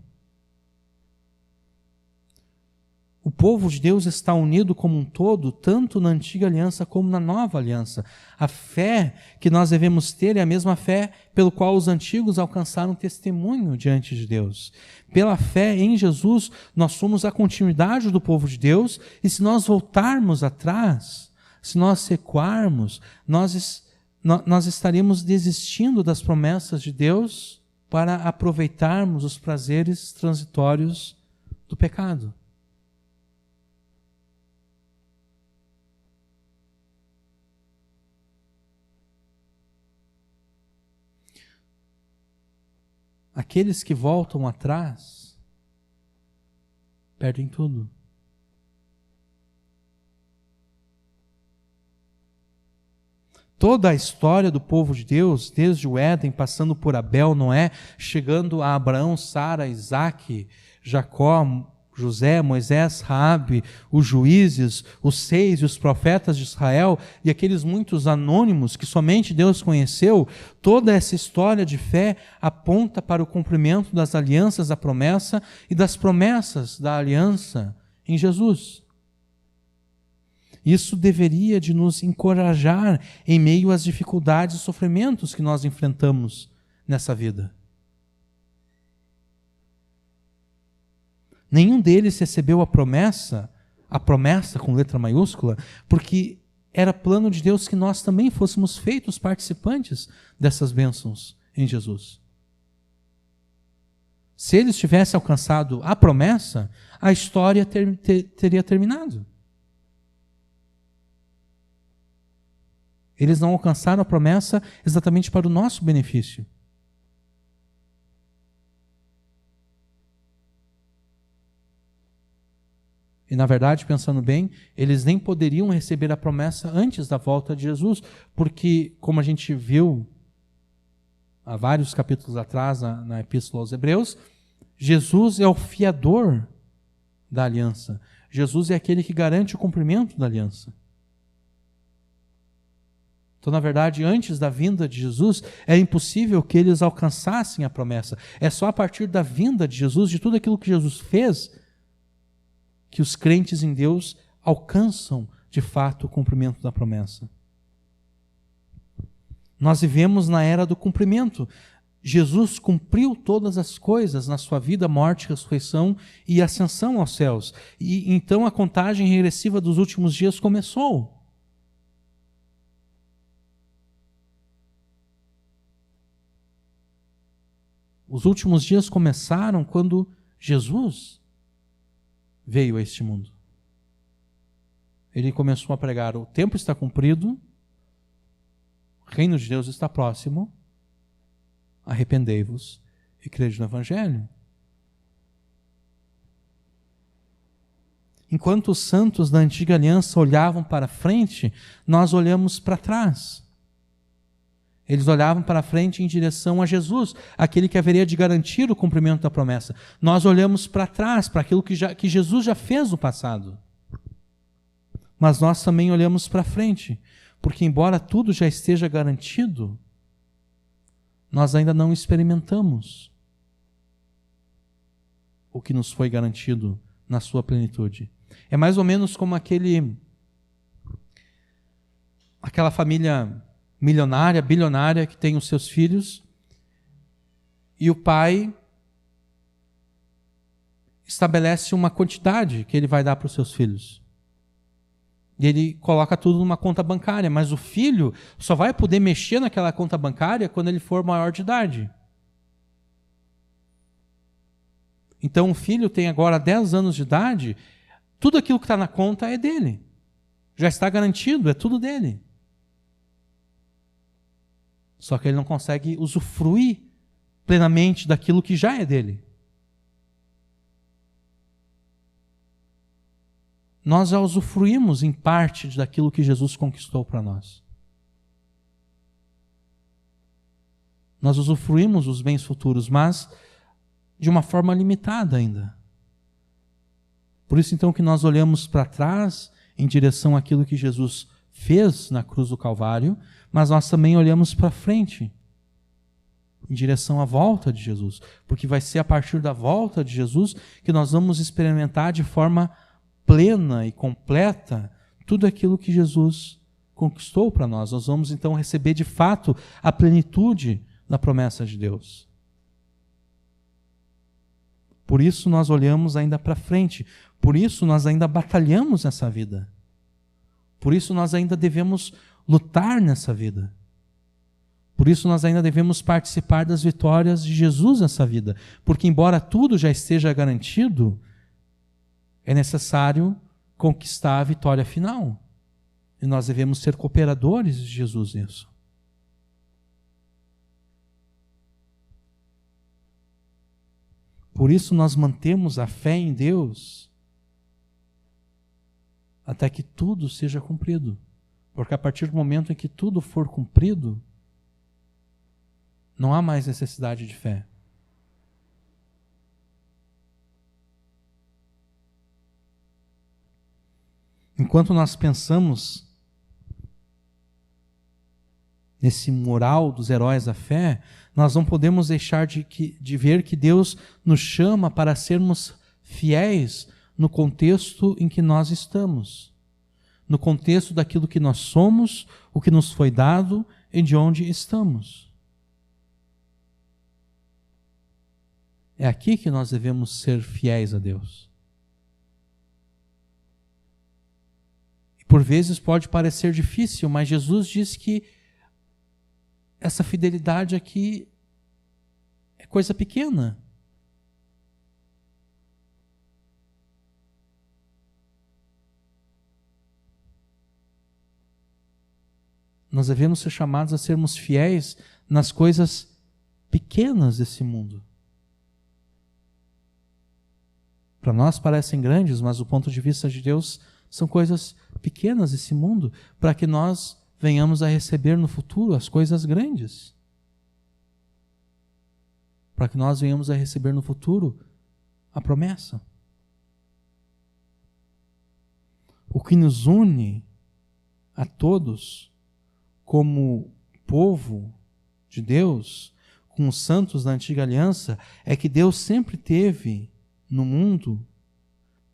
O povo de Deus está unido como um todo, tanto na antiga aliança como na nova aliança. A fé que nós devemos ter é a mesma fé pelo qual os antigos alcançaram testemunho diante de Deus. Pela fé em Jesus, nós somos a continuidade do povo de Deus, e se nós voltarmos atrás, se nós recuarmos, nós estaremos desistindo das promessas de Deus para aproveitarmos os prazeres transitórios do pecado. Aqueles que voltam atrás perdem tudo. toda a história do povo de Deus, desde o Éden, passando por Abel, Noé, chegando a Abraão, Sara, Isaque, Jacó, José, Moisés, Raabe, os juízes, os 6 e os profetas de Israel e aqueles muitos anônimos que somente Deus conheceu, toda essa história de fé aponta para o cumprimento das alianças da promessa e das promessas da aliança em Jesus. Isso deveria de nos encorajar em meio às dificuldades e sofrimentos que nós enfrentamos nessa vida. Nenhum deles recebeu a promessa com letra maiúscula, porque era plano de Deus que nós também fôssemos feitos participantes dessas bênçãos em Jesus. Se eles tivessem alcançado a promessa, a história teria terminado. Eles não alcançaram a promessa exatamente para o nosso benefício. E, na verdade, pensando bem, eles nem poderiam receber a promessa antes da volta de Jesus, porque, como a gente viu há vários capítulos atrás na Epístola aos Hebreus, Jesus é o fiador da aliança. Jesus é aquele que garante o cumprimento da aliança. Então, na verdade, antes da vinda de Jesus, é impossível que eles alcançassem a promessa. É só a partir da vinda de Jesus, de tudo aquilo que Jesus fez, que os crentes em Deus alcançam, de fato, o cumprimento da promessa. Nós vivemos na era do cumprimento. Jesus cumpriu todas as coisas na sua vida, morte, ressurreição e ascensão aos céus. E então a contagem regressiva dos últimos dias começou. Os últimos dias começaram quando Jesus veio a este mundo. Ele começou a pregar: o tempo está cumprido, o reino de Deus está próximo, arrependei-vos e crede no Evangelho. Enquanto os santos da antiga aliança olhavam para frente, nós olhamos para trás. Eles olhavam para frente em direção a Jesus, aquele que haveria de garantir o cumprimento da promessa. Nós olhamos para trás, para aquilo que Jesus já fez no passado. Mas nós também olhamos para frente, porque embora tudo já esteja garantido, nós ainda não experimentamos o que nos foi garantido na sua plenitude. É mais ou menos como aquela família milionária, bilionária, que tem os seus filhos, e o pai estabelece uma quantidade que ele vai dar para os seus filhos. E ele coloca tudo numa conta bancária, mas o filho só vai poder mexer naquela conta bancária quando ele for maior de idade. Então o filho tem agora 10 anos de idade, tudo aquilo que está na conta é dele. Já está garantido, é tudo dele. Só que ele não consegue usufruir plenamente daquilo que já é dele. Nós já usufruímos em parte daquilo que Jesus conquistou para nós. Nós usufruímos os bens futuros, mas de uma forma limitada ainda. Por isso então que nós olhamos para trás em direção àquilo que Jesus fez na cruz do Calvário, mas nós também olhamos para frente, em direção à volta de Jesus, porque vai ser a partir da volta de Jesus que nós vamos experimentar de forma plena e completa tudo aquilo que Jesus conquistou para nós. Nós vamos então receber de fato a plenitude da promessa de Deus. Por isso nós olhamos ainda para frente, por isso nós ainda batalhamos nessa vida. Por isso nós ainda devemos lutar nessa vida. Por isso nós ainda devemos participar das vitórias de Jesus nessa vida. Porque embora tudo já esteja garantido, é necessário conquistar a vitória final. E nós devemos ser cooperadores de Jesus nisso. Por isso nós mantemos a fé em Deus até que tudo seja cumprido. Porque a partir do momento em que tudo for cumprido, não há mais necessidade de fé. Enquanto nós pensamos nesse mural dos heróis da fé, nós não podemos deixar de ver que Deus nos chama para sermos fiéis no contexto em que nós estamos, no contexto daquilo que nós somos, o que nos foi dado e de onde estamos. É aqui que nós devemos ser fiéis a Deus. E por vezes pode parecer difícil, mas Jesus diz que essa fidelidade aqui é coisa pequena. Nós devemos ser chamados a sermos fiéis nas coisas pequenas desse mundo. Para nós parecem grandes, mas do ponto de vista de Deus são coisas pequenas desse mundo, para que nós venhamos a receber no futuro as coisas grandes. Para que nós venhamos a receber no futuro a promessa. O que nos une a todos como povo de Deus, com os santos da antiga aliança, é que Deus sempre teve no mundo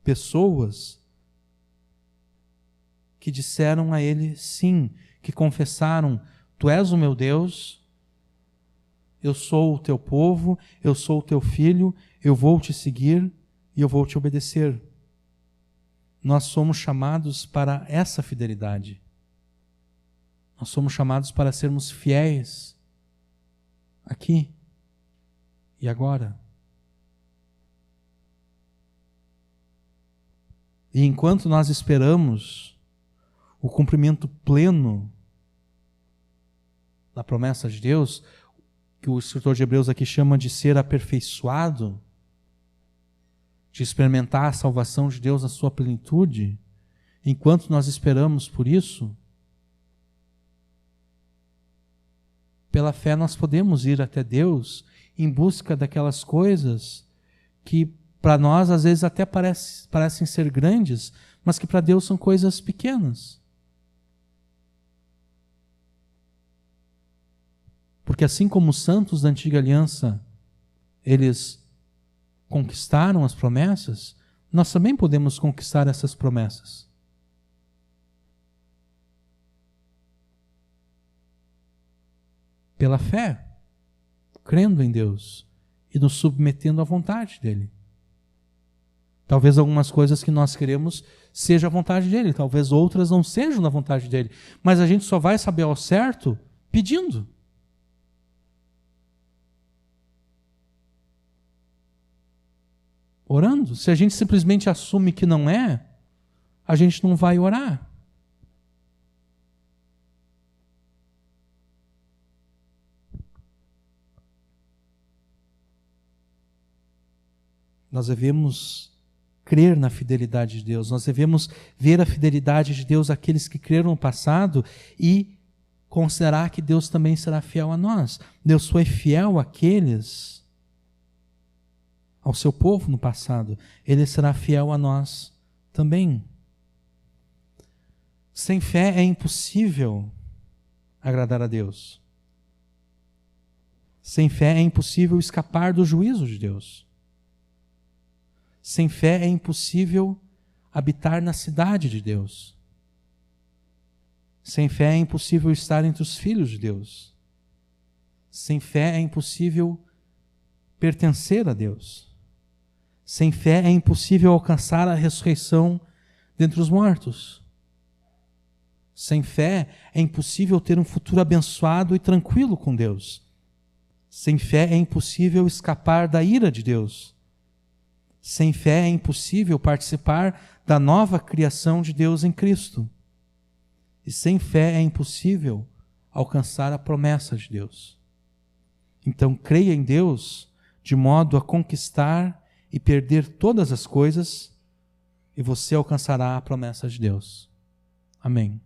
pessoas que disseram a Ele sim, que confessaram: Tu és o meu Deus, eu sou o teu povo, eu sou o teu filho, eu vou te seguir e eu vou te obedecer. Nós somos chamados para essa fidelidade. Nós somos chamados para sermos fiéis aqui e agora. E enquanto nós esperamos o cumprimento pleno da promessa de Deus, que o escritor de Hebreus aqui chama de ser aperfeiçoado, de experimentar a salvação de Deus na sua plenitude, enquanto nós esperamos por isso, pela fé nós podemos ir até Deus em busca daquelas coisas que para nós às vezes até parecem ser grandes, mas que para Deus são coisas pequenas. Porque assim como os santos da antiga aliança, eles conquistaram as promessas, nós também podemos conquistar essas promessas. Pela fé, crendo em Deus e nos submetendo à vontade dEle. Talvez algumas coisas que nós queremos sejam a vontade dEle, talvez outras não sejam na vontade dEle, mas a gente só vai saber ao certo pedindo. Orando. Se a gente simplesmente assume que não é, a gente não vai orar. Nós devemos crer na fidelidade de Deus, nós devemos ver a fidelidade de Deus àqueles que creram no passado e considerar que Deus também será fiel a nós. Deus foi fiel àqueles, ao seu povo no passado, Ele será fiel a nós também. Sem fé é impossível agradar a Deus. Sem fé é impossível escapar do juízo de Deus. Sem fé é impossível habitar na cidade de Deus. Sem fé é impossível estar entre os filhos de Deus. Sem fé é impossível pertencer a Deus. Sem fé é impossível alcançar a ressurreição dentre os mortos. Sem fé é impossível ter um futuro abençoado e tranquilo com Deus. Sem fé é impossível escapar da ira de Deus. Sem fé é impossível participar da nova criação de Deus em Cristo. E sem fé é impossível alcançar a promessa de Deus. Então, creia em Deus de modo a conquistar e perder todas as coisas, e você alcançará a promessa de Deus. Amém.